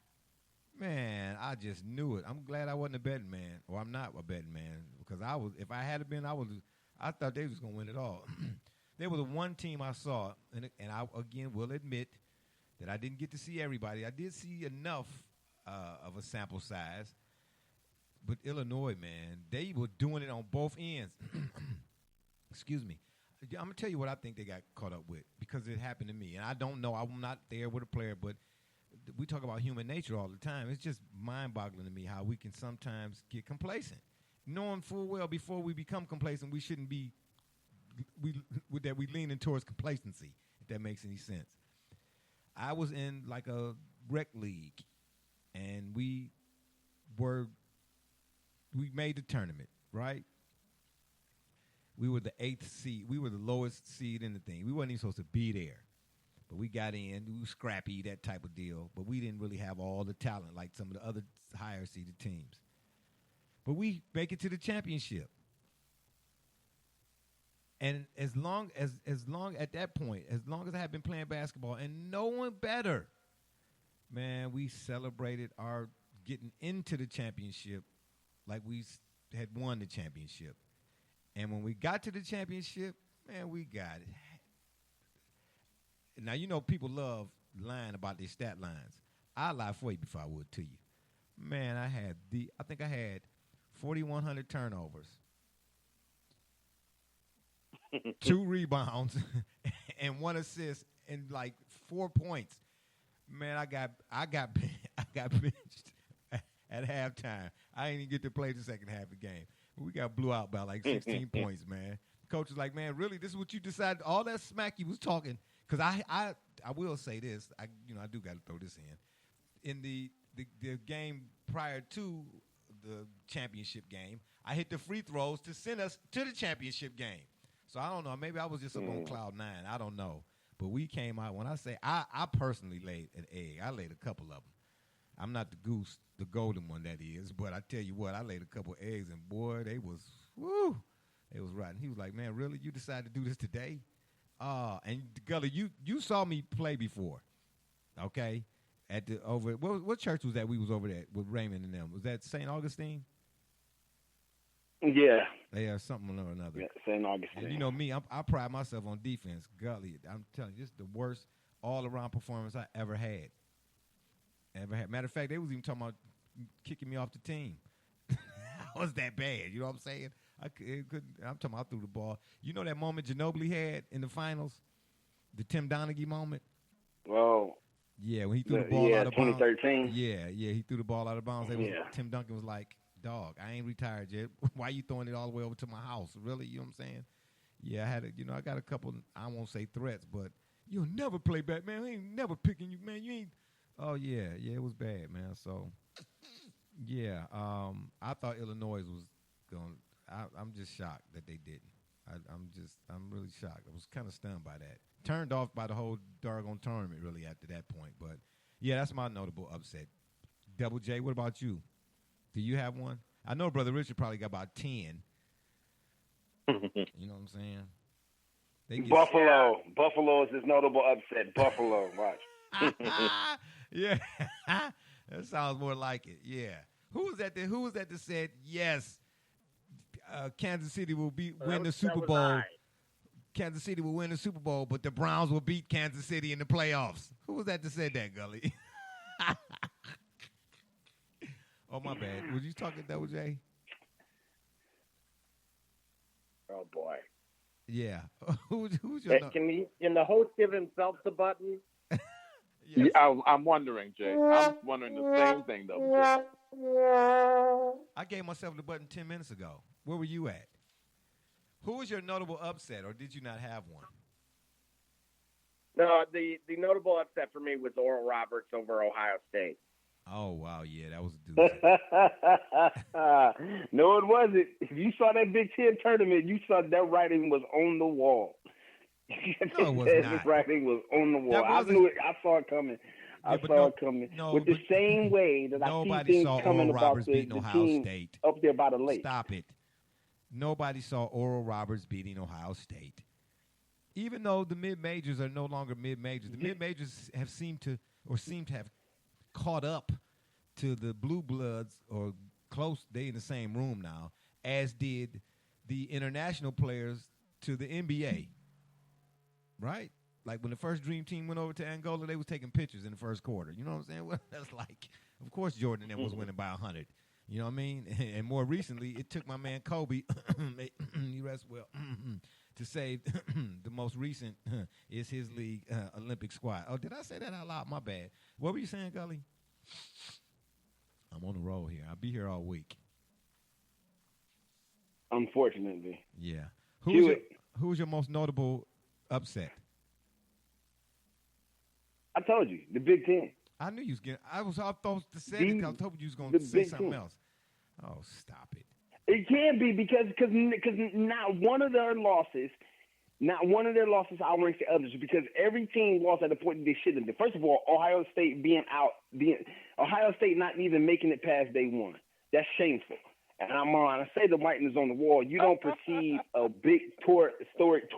Man, I just knew it. I'm glad I wasn't a betting man, or I'm not a betting man, because if I had been, I thought they was going to win it all. They were the one team I saw, and I, again, will admit that I didn't get to see everybody. I did see enough of a sample size. But Illinois, man, they were doing it on both ends. Excuse me. I'm going to tell you what I think they got caught up with, because it happened to me. And I don't know. I'm not there with a player, but we talk about human nature all the time. It's just mind-boggling to me how we can sometimes get complacent, knowing full well before we become complacent we shouldn't be that we leaning towards complacency, if that makes any sense. I was in like a rec league, and we made the tournament, right? We were the 8th seed. We were the lowest seed in the thing. We wasn't even supposed to be there. But we got in. We were scrappy, that type of deal. But we didn't really have all the talent like some of the other higher seeded teams. But we make it to the championship. And as long at that point, as long as I had been playing basketball and no one better, man, we celebrated our getting into the championship like we had won the championship. And when we got to the championship, man, we got it. Now, you know, people love lying about their stat lines. I'll lie for you before I would to you. Man, I think I had 4,100 turnovers, 2 rebounds, and 1 assist, and like 4 points. Man, I got benched at halftime. I didn't even get to play the second half of the game. We got blew out by like 16 points, man. Coach was like, man, really, this is what you decided? All that smack you was talking, because I will say this. I do got to throw this in. In the game prior to the championship game, I hit the free throws to send us to the championship game. So I don't know. Maybe I was just up on cloud 9. I don't know. But we came out. When I say I personally laid an egg, I laid a couple of them. I'm not the goose, the golden one that is, but I tell you what, I laid a couple eggs, and boy, they was rotten. He was like, man, really? You decided to do this today? And Gully, you saw me play before, okay? What church was that we was over there with Raymond and them? Was that St. Augustine? Yeah. Yeah, something or another. Yeah, St. Augustine. And you know me, I pride myself on defense. Gully, I'm telling you, this is the worst all-around performance I ever had. Matter of fact, they was even talking about kicking me off the team. I was that bad. You know what I'm saying? I'm talking about I threw the ball. You know that moment Ginobili had in the finals? The Tim Donaghy moment? Well, yeah, when he threw the ball out of bounds. 2013. Yeah, he threw the ball out of bounds. Tim Duncan was like, dog, I ain't retired yet. Why you throwing it all the way over to my house? Really? You know what I'm saying? Yeah, I got a couple, I won't say threats, but you'll never play back, man. I ain't never picking you, man. You ain't. Oh, yeah, it was bad, man. So, yeah, I thought Illinois was going – I'm just shocked that they didn't. I'm really shocked. I was kind of stunned by that. Turned off by the whole doggone tournament, really, after that point. But, yeah, that's my notable upset. Double J, what about you? Do you have one? I know Brother Richard probably got about 10. You know what I'm saying? Buffalo. Buffalo is his notable upset. Buffalo, watch. Yeah, that sounds more like it. Yeah, who was that that said yes? Kansas City will win the Super Bowl. Kansas City will win the Super Bowl, but the Browns will beat Kansas City in the playoffs. Who was that said that, Gully? Oh, my bad. Was you talking Double J? Oh boy. Yeah. Who's your? Can the host give himself the button? Yes. Yeah, I'm wondering, Jay. I'm wondering the same thing, though. I gave myself the button 10 minutes ago. Where were you at? Who was your notable upset, or did you not have one? No, the notable upset for me was Oral Roberts over Ohio State. Oh, wow, yeah, that was a doozy. No, it wasn't. If you saw that Big Ten tournament, you saw that writing was on the wall. No, it was that not. writing was on the wall. I wasn't- knew it. I saw it coming. I saw it coming. No, With the but same way that I see nobody things saw coming Oral about Roberts the beating Ohio team State. up there by the lake. Stop it. Nobody saw Oral Roberts beating Ohio State. Even though the mid-majors are no longer mid-majors, the mid-majors seem to have caught up to the blue bloods, or close. They in the same room now, as did the international players to the NBA. Right? Like when the first Dream Team went over to Angola, they was taking pictures in the first quarter. You know what I'm saying? Well, that's like, of course Jordan and them was winning by 100. You know what I mean? And more recently, it took my man Kobe, he rests well, to say the most recent is his league Olympic squad. Oh, did I say that out loud? My bad. What were you saying, Gully? I'm on the roll here. I'll be here all week. Unfortunately. Yeah. Who's your most notable upset? I told you, the Big Ten. I knew you was getting. I was supposed to say it because I was hoping you was going to say Big something Ten. else. Oh, stop it. It can't be because not one of their losses outranks the others, because every team lost at the point that they shouldn't have. First of all, Ohio State Ohio State not even making it past day one. That's shameful. And I say the writing is on the wall. You don't perceive a big historic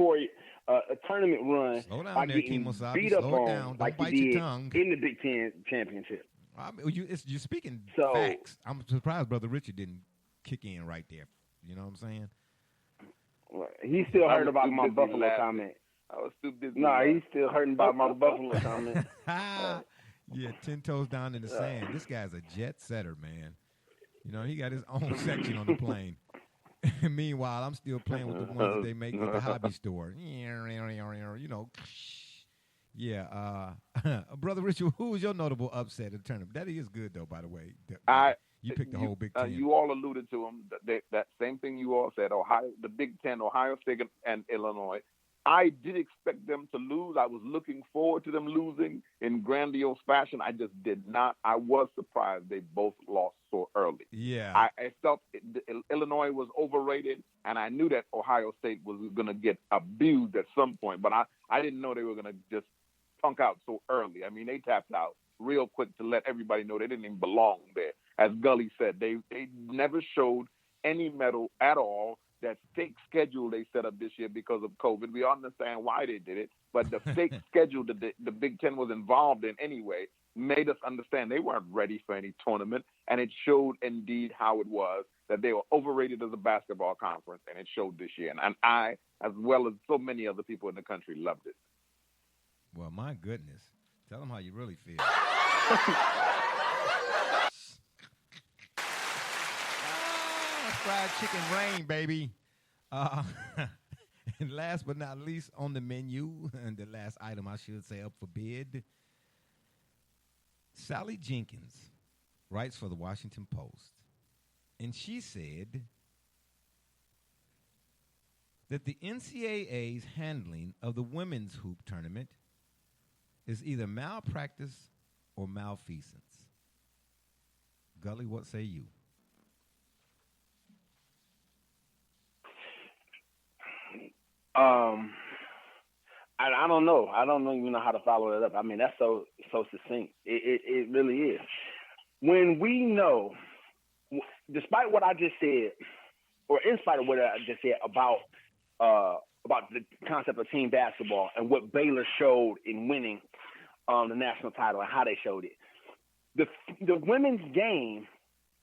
tournament run by getting beat up on like you did in the Big Ten championship. I mean, you're speaking So, facts. I'm surprised Brother Richard didn't kick in right there. You know what I'm saying? He still heard about my Buffalo comment. I was too busy. No, he's still hurting about my Buffalo comment. Yeah, 10 toes down in the sand. This guy's a jet setter, man. You know, he got his own section on the plane. Meanwhile, I'm still playing with the ones that they make at the hobby store. You know. Yeah. Brother Richard, who was your notable upset of the tournament? That is good, though, by the way. You picked the whole Big Ten. You all alluded to them. That same thing you all said. The Big Ten, Ohio State and Illinois. I did expect them to lose. I was looking forward to them losing in grandiose fashion. I just did not. I was surprised they both lost so early. Yeah. I felt Illinois was overrated, and I knew that Ohio State was going to get abused at some point, but I didn't know they were going to just punk out so early. I mean, they tapped out real quick to let everybody know they didn't even belong there. As Gully said, they never showed any medal at all. That fake schedule they set up this year because of COVID, we understand why they did it, but the fake schedule that the Big Ten was involved in anyway made us understand they weren't ready for any tournament, and it showed indeed how it was, that they were overrated as a basketball conference, and it showed this year. And I, as well as so many other people in the country, loved it. Well, my goodness. Tell them how you really feel. Fried chicken rain, baby. And last but not least on the menu, and the last item I should say up for bid, Sally Jenkins writes for the Washington Post, and she said that the NCAA's handling of the women's hoop tournament is either malpractice or malfeasance. Gully, what say you? I don't know. I don't even know how to follow that up. I mean, that's so succinct. It really is. When we know, despite what I just said, or in spite of what I just said about the concept of team basketball and what Baylor showed in winning the national title and how they showed it, the women's game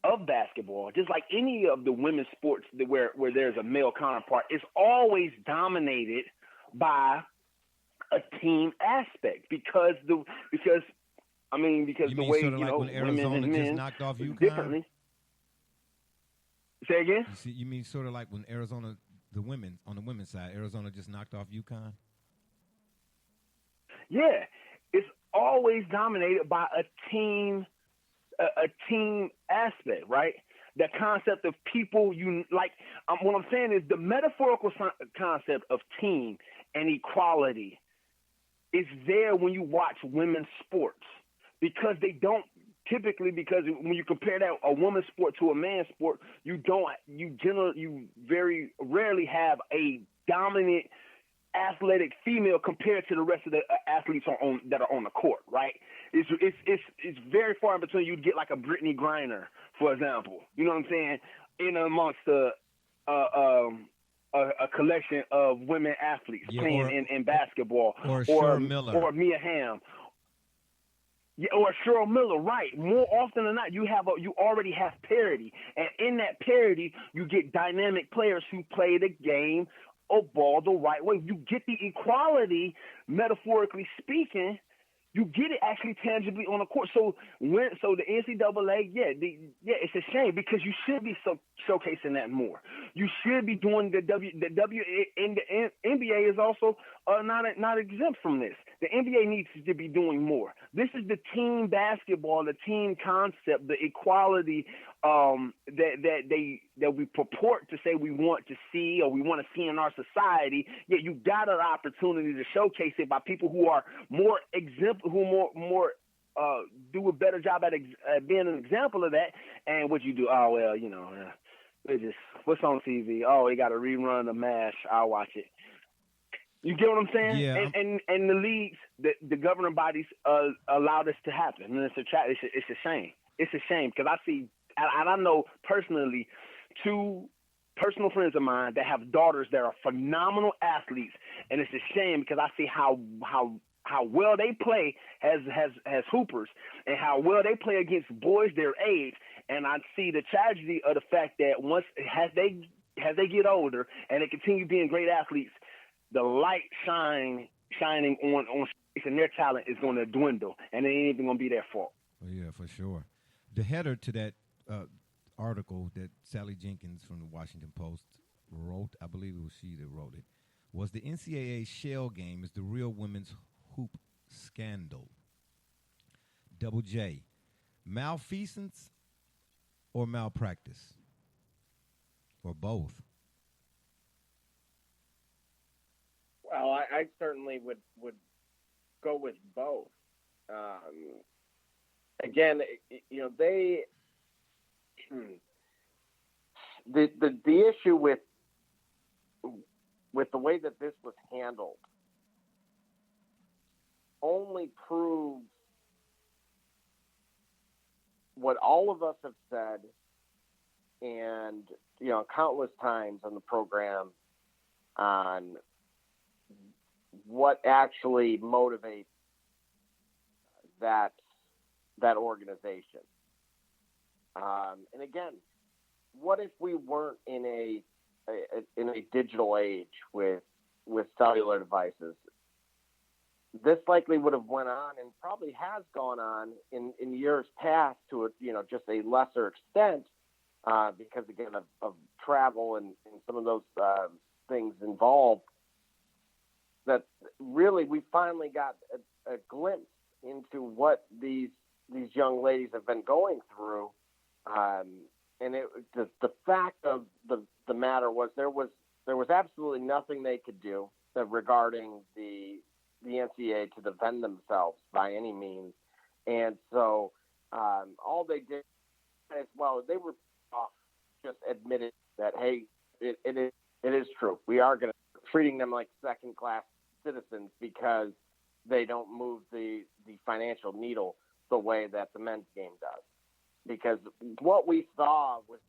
of basketball, just like any of the women's sports where there's a male counterpart, is always dominated by a team aspect because the way sort of like when Arizona just knocked off UConn? Differently. Say again? You mean sort of like when Arizona, on the women's side, Arizona just knocked off UConn? Yeah, it's always dominated by a team aspect, right? The concept of people what I'm saying is the metaphorical concept of team and equality is there when you watch women's sports, because they don't typically, because when you compare that a woman's sport to a man's sport, you very rarely have a dominant athletic female compared to the rest of the athletes that are on the court, right? It's very far in between. You'd get like a Brittany Griner, for example. You know what I'm saying? In amongst a collection of women athletes playing in basketball, or Miller, or Mia Hamm. Yeah, or Cheryl Miller, right? More often than not, you already have parity, and in that parity, you get dynamic players who play the game of ball the right way. You get the equality, metaphorically speaking. You get it actually tangibly on the court. So the NCAA, it's a shame because you should be showcasing that more. You should be doing the NBA is also not exempt from this. The NBA needs to be doing more. This is the team basketball, the team concept, the equality that we purport to say we want to see or we want to see in our society. Yet you got an opportunity to showcase it by people who are more do a better job at being an example of that. And what you do? Oh well, what's on TV? Oh, they got a rerun of MASH. I'll watch it. You get what I'm saying? Yeah. And the leagues, the governing bodies allow this to happen, and it's a shame. It's a shame because I know personally 2 personal friends of mine that have daughters that are phenomenal athletes, and it's a shame because I see how well they play as hoopers and how well they play against boys their age, and I see the tragedy of the fact that once as they get older and they continue being great athletes, the light shining on and their talent is going to dwindle, and it ain't even going to be their fault. Oh, yeah, for sure. The header to that article that Sally Jenkins from the Washington Post wrote, I believe it was she that wrote it, was the NCAA shell game is the real women's hoop scandal. Double J, malfeasance or malpractice? Or both? Well, I certainly would go with both. Again, they the issue with the way that this was handled only proves what all of us have said, and countless times on the program on what actually motivates that organization. And again, what if we weren't in a digital age with cellular devices? This likely would have went on and probably has gone on in years past to just a lesser extent because again of travel and some of those things involved. That really we finally got a glimpse into what these young ladies have been going through, and the fact of the matter was there was absolutely nothing they could do regarding the NCAA to defend themselves by any means, and so all they did as well, they were just admitted that hey, it is true, we are going to treating them like second class citizens because they don't move the financial needle the way that the men's game does. Because what we saw was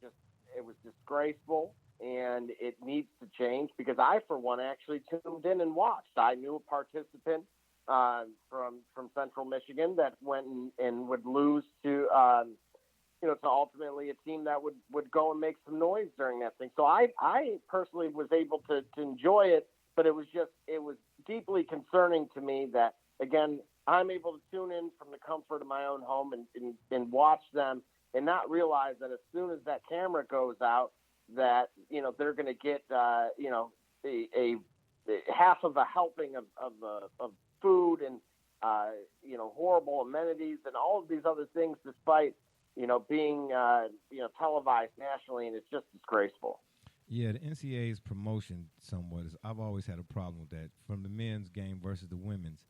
it was disgraceful, and it needs to change. Because I, for one, actually tuned in and watched. I knew a participant from Central Michigan that went and would lose to to ultimately a team that would go and make some noise during that thing. So I personally was able to enjoy it. But it was deeply concerning to me that, again, I'm able to tune in from the comfort of my own home and watch them and not realize that as soon as that camera goes out, that, they're going to get, a half of a helping of food and, horrible amenities and all of these other things, despite, being, televised nationally. And it's just disgraceful. Yeah, the NCAA's promotion somewhat is, I've always had a problem with that. From the men's game versus the women's,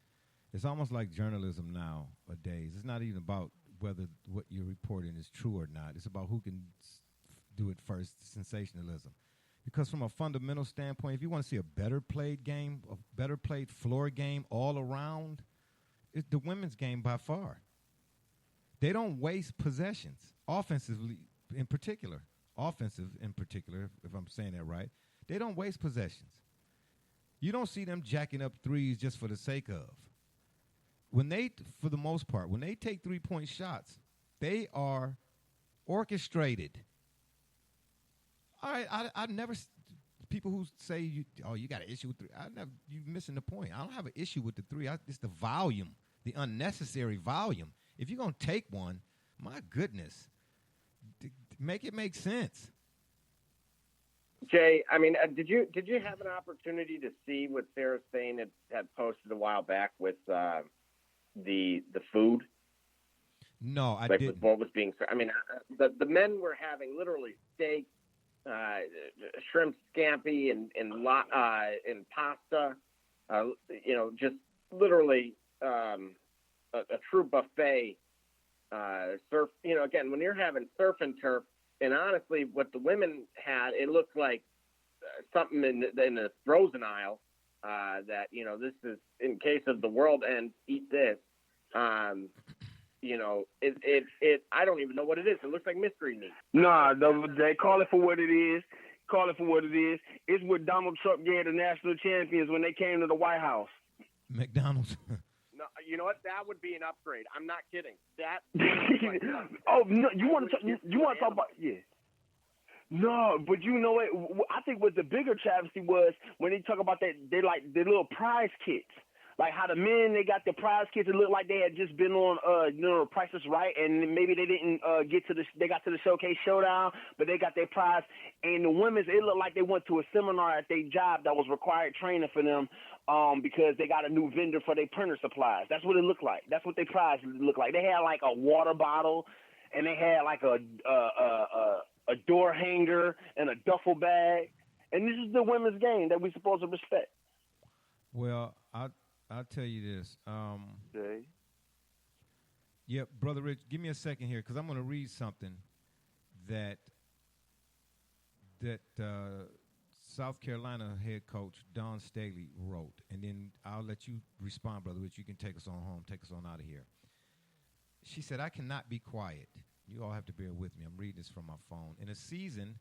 it's almost like journalism nowadays. It's not even about whether what you're reporting is true or not. It's about who can do it first, sensationalism. Because from a fundamental standpoint, if you want to see a better played game, a better played floor game all around, it's the women's game by far. They don't waste possessions, offensively in particular. Offensive in particular, if I'm saying that right. They don't waste possessions. You don't see them jacking up threes just for the sake of. When they, for the most part, when they take three-point shots, they are orchestrated. I never, people who say, you got an issue with three, you're missing the point. I don't have an issue with the three. It's the volume, the unnecessary volume. If you're going to take one, my goodness, make it make sense. Jay, I mean, did you have an opportunity to see what Sarah Stain had posted a while back with the food? No, I like didn't. What was being served? I mean, the men were having literally steak, shrimp scampi, and pasta. Just literally a true buffet. Surf. Again, when you're having surf and turf. And honestly, what the women had, it looked like something in the frozen aisle that, this is in case of the world end, eat this. I don't even know what it is. It looks like mystery meat. Nah, they call it for what it is. Call it for what it is. It's what Donald Trump gave the national champions when they came to the White House. McDonald's. No, you know what? That would be an upgrade. I'm not kidding. That. Oh no! You want to talk about No, but you know what? I think what the bigger travesty was when they talk about that. They like the little prize kits. Like how the men, they got the prize kits. It looked like they had just been on, Price is Right, and maybe they didn't they got to the Showcase Showdown, but they got their prize. And the women's, it looked like they went to a seminar at their job that was required training for them, because they got a new vendor for their printer supplies. That's what it looked like. That's what their prize looked like. They had like a water bottle, and they had like a door hanger and a duffel bag. And this is the women's game that we're supposed to respect. Well, I'll tell you this. Jay? Yeah, Brother Rich, give me a second here because I'm going to read something that South Carolina head coach Don Staley wrote, and then I'll let you respond, Brother Rich. You can take us on home, take us on out of here. She said, I cannot be quiet. You all have to bear with me. I'm reading this from my phone. In a season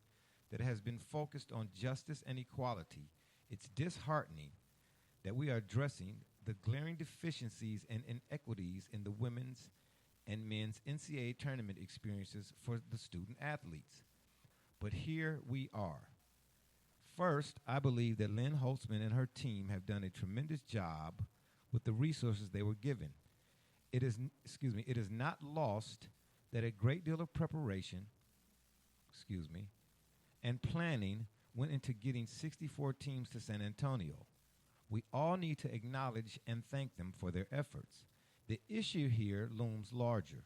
that has been focused on justice and equality, it's disheartening that we are addressing the glaring deficiencies and inequities in the women's and men's NCAA tournament experiences for the student athletes. But here we are. First, I believe that Lynn Holtzman and her team have done a tremendous job with the resources they were given. It is not lost that a great deal of preparation, and planning went into getting 64 teams to San Antonio. We all need to acknowledge and thank them for their efforts. The issue here looms larger.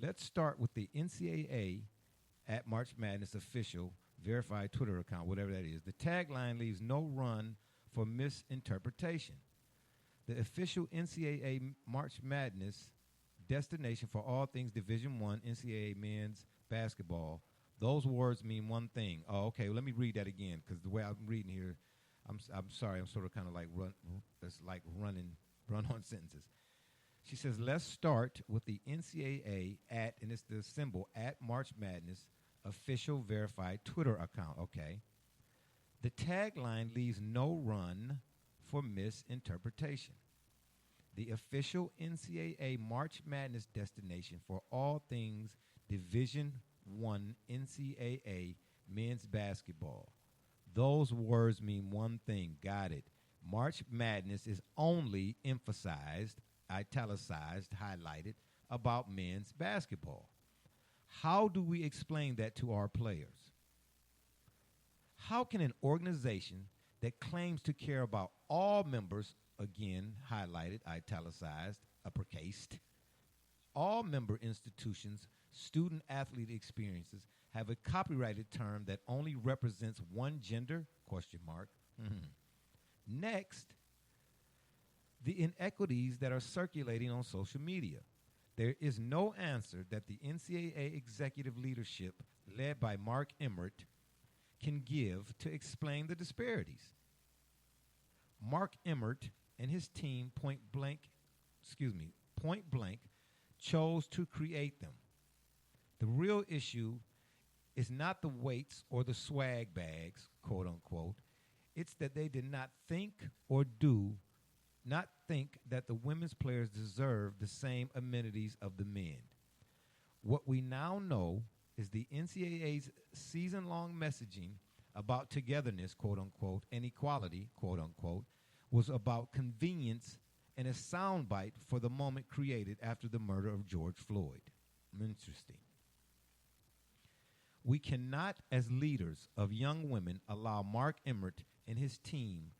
Let's start with the NCAA at March Madness official verified Twitter account, whatever that is. The tagline leaves no room for misinterpretation. The official NCAA March Madness destination for all things Division I NCAA men's basketball. Those words mean one thing. Oh, okay. Well, let me read that again because the way I'm reading here, I'm sorry. I'm sort of kind of like run on sentences. She says, let's start with the NCAA at, and it's the symbol, at March Madness official verified Twitter account. Okay. The tagline leaves no room for misinterpretation. The official NCAA March Madness destination for all things Division I NCAA men's basketball. Those words mean one thing. Got it. March Madness is only emphasized, italicized, highlighted about men's basketball. How do we explain that to our players? How can an organization that claims to care about all members, again, highlighted, italicized, uppercased, all member institutions, student-athlete experiences, have a copyrighted term that only represents one gender, ? Next, the inequities that are circulating on social media. There is no answer that the NCAA executive leadership, led by Mark Emmert, can give to explain the disparities. Mark Emmert and his team point blank chose to create them. The real issue is not the weights or the swag bags, quote unquote. It's that they did not think that the women's players deserve the same amenities of the men. What we now know is the NCAA's season-long messaging about togetherness, quote unquote, and equality, quote unquote, was about convenience and a soundbite for the moment created after the murder of George Floyd. Interesting. We cannot, as leaders of young women, allow Mark Emmert and his team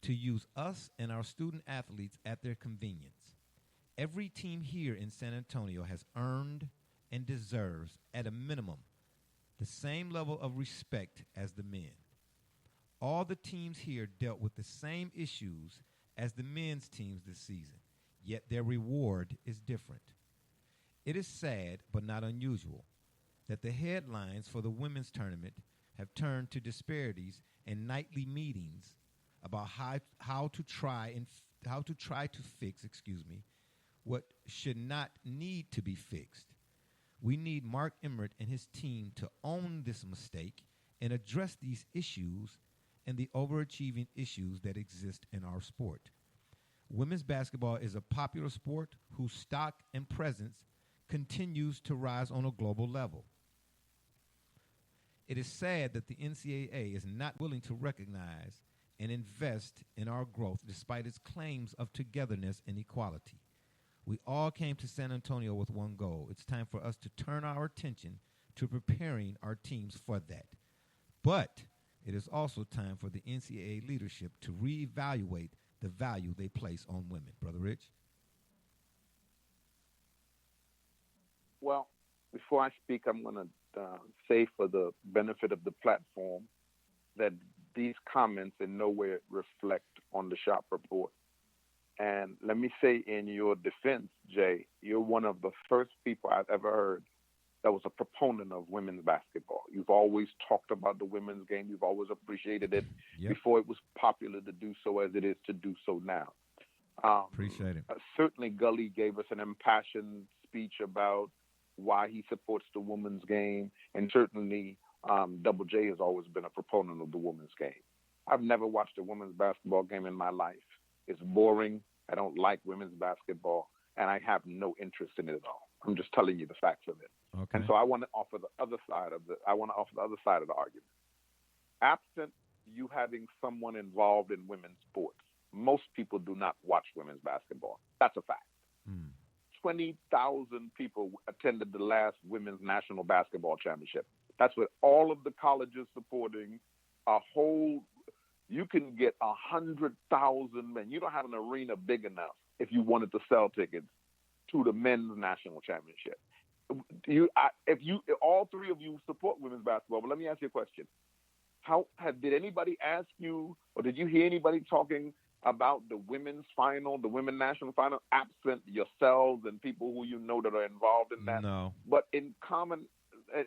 to use us and our student athletes at their convenience. Every team here in San Antonio has earned and deserves, at a minimum, the same level of respect as the men. All the teams here dealt with the same issues as the men's teams this season, yet their reward is different. It is sad, but not unusual, that the headlines for the women's tournament have turned to disparities and nightly meetings about how to try to fix what should not need to be fixed. We need Mark Emmert and his team to own this mistake and address these issues and the overachieving issues that exist in our sport. Women's basketball is a popular sport whose stock and presence continues to rise on a global level. It is sad that the NCAA is not willing to recognize and invest in our growth despite its claims of togetherness and equality. We all came to San Antonio with one goal. It's time for us to turn our attention to preparing our teams for that. But it is also time for the NCAA leadership to reevaluate the value they place on women. Brother Rich? Well, before I speak, I'm going to say, for the benefit of the platform, that these comments in no way reflect on the shop report. And let me say, in your defense, Jay, you're one of the first people I've ever heard that was a proponent of women's basketball. You've always talked about the women's game. You've always appreciated it before it was popular to do so as it is to do so now. Appreciate it. Certainly, Gully gave us an impassioned speech about why he supports the women's game. And certainly, Double J has always been a proponent of the women's game. I've never watched a women's basketball game in my life. It's boring. I don't like women's basketball, and I have no interest in it at all. I'm just telling you the facts of it. Okay. And so I want to offer the other side of the argument. Absent you having someone involved in women's sports, most people do not watch women's basketball. That's a fact. 20,000 people attended the last women's national basketball championship. That's with all of the colleges supporting a whole. You can get 100,000 men. You don't have an arena big enough if you wanted to sell tickets to the men's national championship. All three of you support women's basketball, but let me ask you a question. Did anybody ask you, or did you hear anybody talking about the women's final, the women's national final, absent yourselves and people who you know that are involved in that? No. But in common,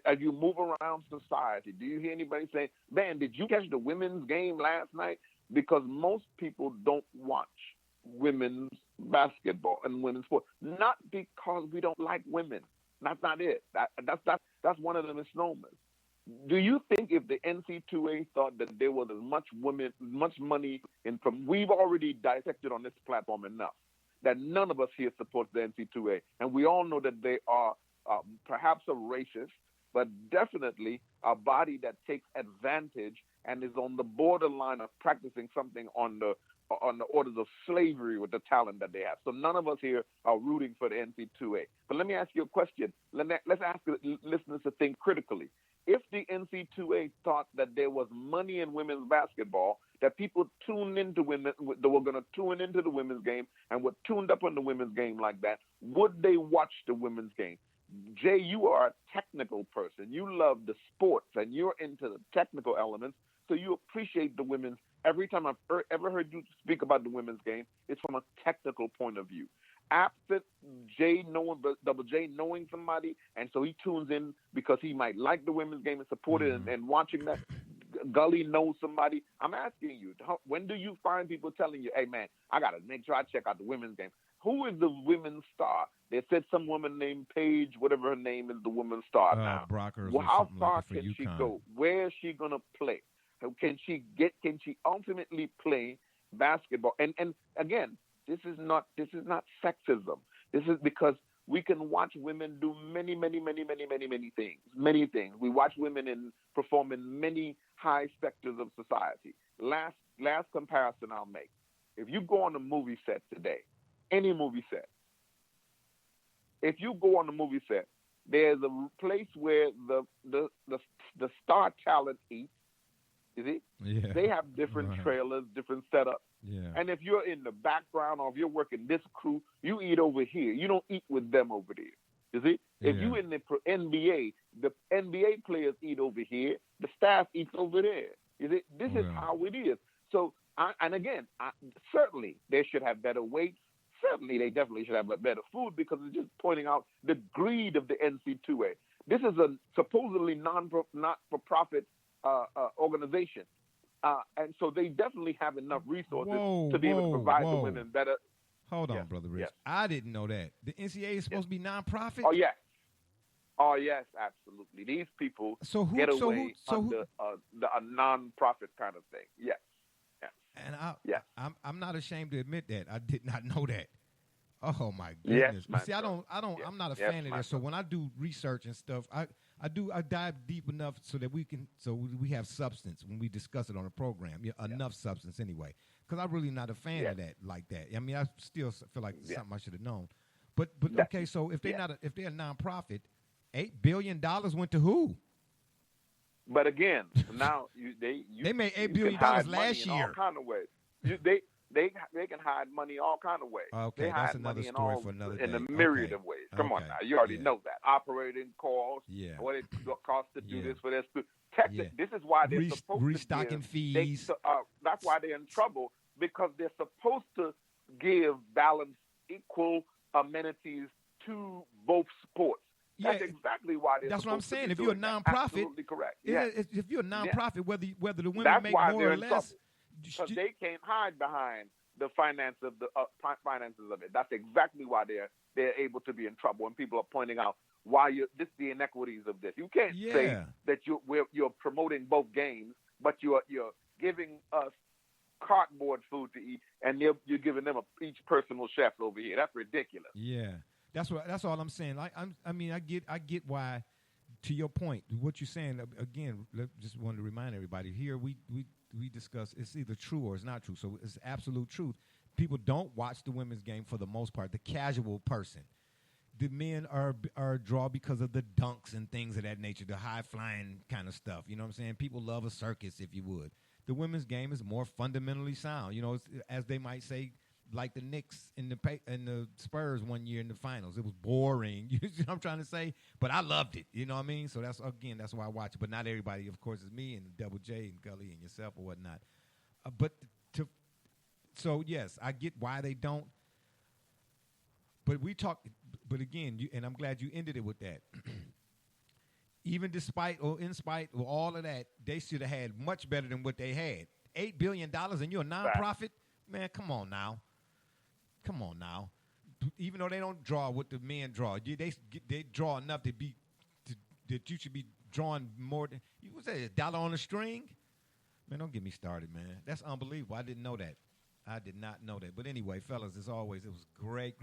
as you move around society, do you hear anybody say, man, did you catch the women's game last night? Because most people don't watch women's basketball and women's sports. Not because we don't like women. That's not it. That's one of the misnomers. Do you think if the NCAA thought that there was as much money we've already dissected on this platform enough, that none of us here supports the NCAA, and we all know that they are perhaps a racist, but definitely a body that takes advantage and is on the borderline of practicing something on the orders of slavery with the talent that they have. So none of us here are rooting for the NCAA. But let me ask you a question. Let's ask the listeners to think critically. If the NCAA thought that there was money in women's basketball, that people tuned into women, that were going to tune into the women's game and were tuned up on the women's game like that, would they watch the women's game? Jay, you are a technical person. You love the sports and you're into the technical elements, so you appreciate the women's. Every time I've ever heard you speak about the women's game, it's from a technical point of view. absent Double J knowing somebody, and so he tunes in because he might like the women's game and support it and watching that. Gully knows somebody. I'm asking you, when do you find people telling you, hey, man, I got to make sure I check out the women's game? Who is the women's star? They said some woman named Paige, whatever her name is, the women's star now. Brockers well, how far like can she UConn. go? Where is she going to play? Can she ultimately play basketball? And again, this is not sexism. This is because we can watch women do many things. Many things. We watch women perform in many high sectors of society. Last comparison I'll make. If you go on a movie set today, any movie set, if you go on a movie set, there's a place where the star talent eats. You see? Yeah. They have different trailers, different setups. Yeah. And if you're in the background or if you're working this crew, you eat over here. You don't eat with them over there. You see? If you in the NBA, the NBA players eat over here. The staff eats over there. You see? This is how it is. So, certainly they should have better weights. Certainly they definitely should have better food because it's just pointing out the greed of the NCAA. This is a supposedly not-for-profit organization. And so they definitely have enough resources to be able to provide the women better. Hold on, Brother Rich. Yes. I didn't know that. The NCAA is supposed to be nonprofit? Oh, yes. Oh, yes, absolutely. These people get away under a nonprofit kind of thing. Yes. And I'm not ashamed to admit that. I did not know that. Oh, my goodness. Yes, see, I'm not a fan of this. So when I do research and stuff, I dive deep enough so that we have substance when we discuss it on a program. Enough substance anyway. Because I'm really not a fan of that like that. I mean, I still feel like it's something I should have known. But okay, so if they're if they're a nonprofit, $8 billion went to who? But again, now they made $8 billion last year. All kind of ways. They can hide money all kind of ways. Okay, that's another story for another day. In a myriad of ways. Come on now, you already know that. Operating costs, what it costs to do this for this. This is why they're supposed to restocking fees. That's why they're in trouble because they're supposed to give balanced, equal amenities to both sports. That's exactly why they're. That's what I'm saying. If you're a nonprofit, absolutely correct. If you're a nonprofit, whether the women make more or less. Because they can't hide behind the finances of it. That's exactly why they're able to be in trouble. And people are pointing out why the inequities of this. You can't say that you're promoting both games, but you're giving us cardboard food to eat, and you're giving them each personal chef over here. That's ridiculous. Yeah, that's all I'm saying. I get why. To your point, what you're saying again. Just wanted to remind everybody here. We discuss it's either true or it's not true. So it's absolute truth. People don't watch the women's game for the most part. The casual person. The men are draw because of the dunks and things of that nature, the high flying kind of stuff. You know what I'm saying? People love a circus, if you would. The women's game is more fundamentally sound. You know, it's, as they might say, like the Knicks and the Spurs one year in the finals. It was boring. You know what I'm trying to say? But I loved it. You know what I mean? So that's why I watch it. But not everybody, of course, is me and Double J and Gully and yourself or whatnot. So yes, I get why they don't. But but again, and I'm glad you ended it with that. Even despite or in spite of all of that, they should have had much better than what they had. $8 billion and you're a nonprofit? Man, come on now. Even though they don't draw what the men draw, they draw enough that you should be drawing more than you was that $1 on a string. Man, don't get me started, man. That's unbelievable. I didn't know that. I did not know that. But anyway, fellas, as always, it was great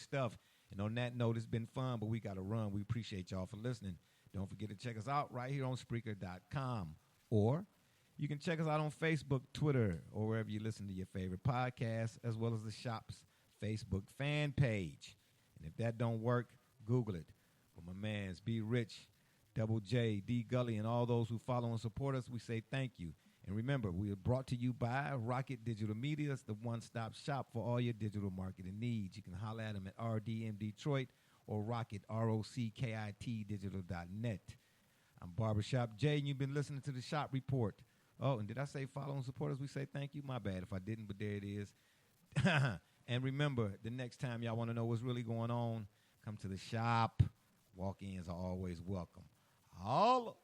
stuff. And on that note, it's been fun, but we got to run. We appreciate y'all for listening. Don't forget to check us out right here on Spreaker.com, or you can check us out on Facebook, Twitter, or wherever you listen to your favorite podcasts, as well as the shop's Facebook fan page. And if that don't work, Google it. For my mans, Be Rich, Double J, D Gully, and all those who follow and support us, we say thank you. And remember, we are brought to you by Rocket Digital Media. It's the one-stop shop for all your digital marketing needs. You can holler at them at RDM Detroit or Rocket, ROCKIT, digital.net. I'm Barbershop Jay, and you've been listening to the Shop Report. Oh, and did I say follow and support us? We say thank you. My bad if I didn't, but there it is. And remember, the next time y'all want to know what's really going on, come to the shop. Walk-ins are always welcome. All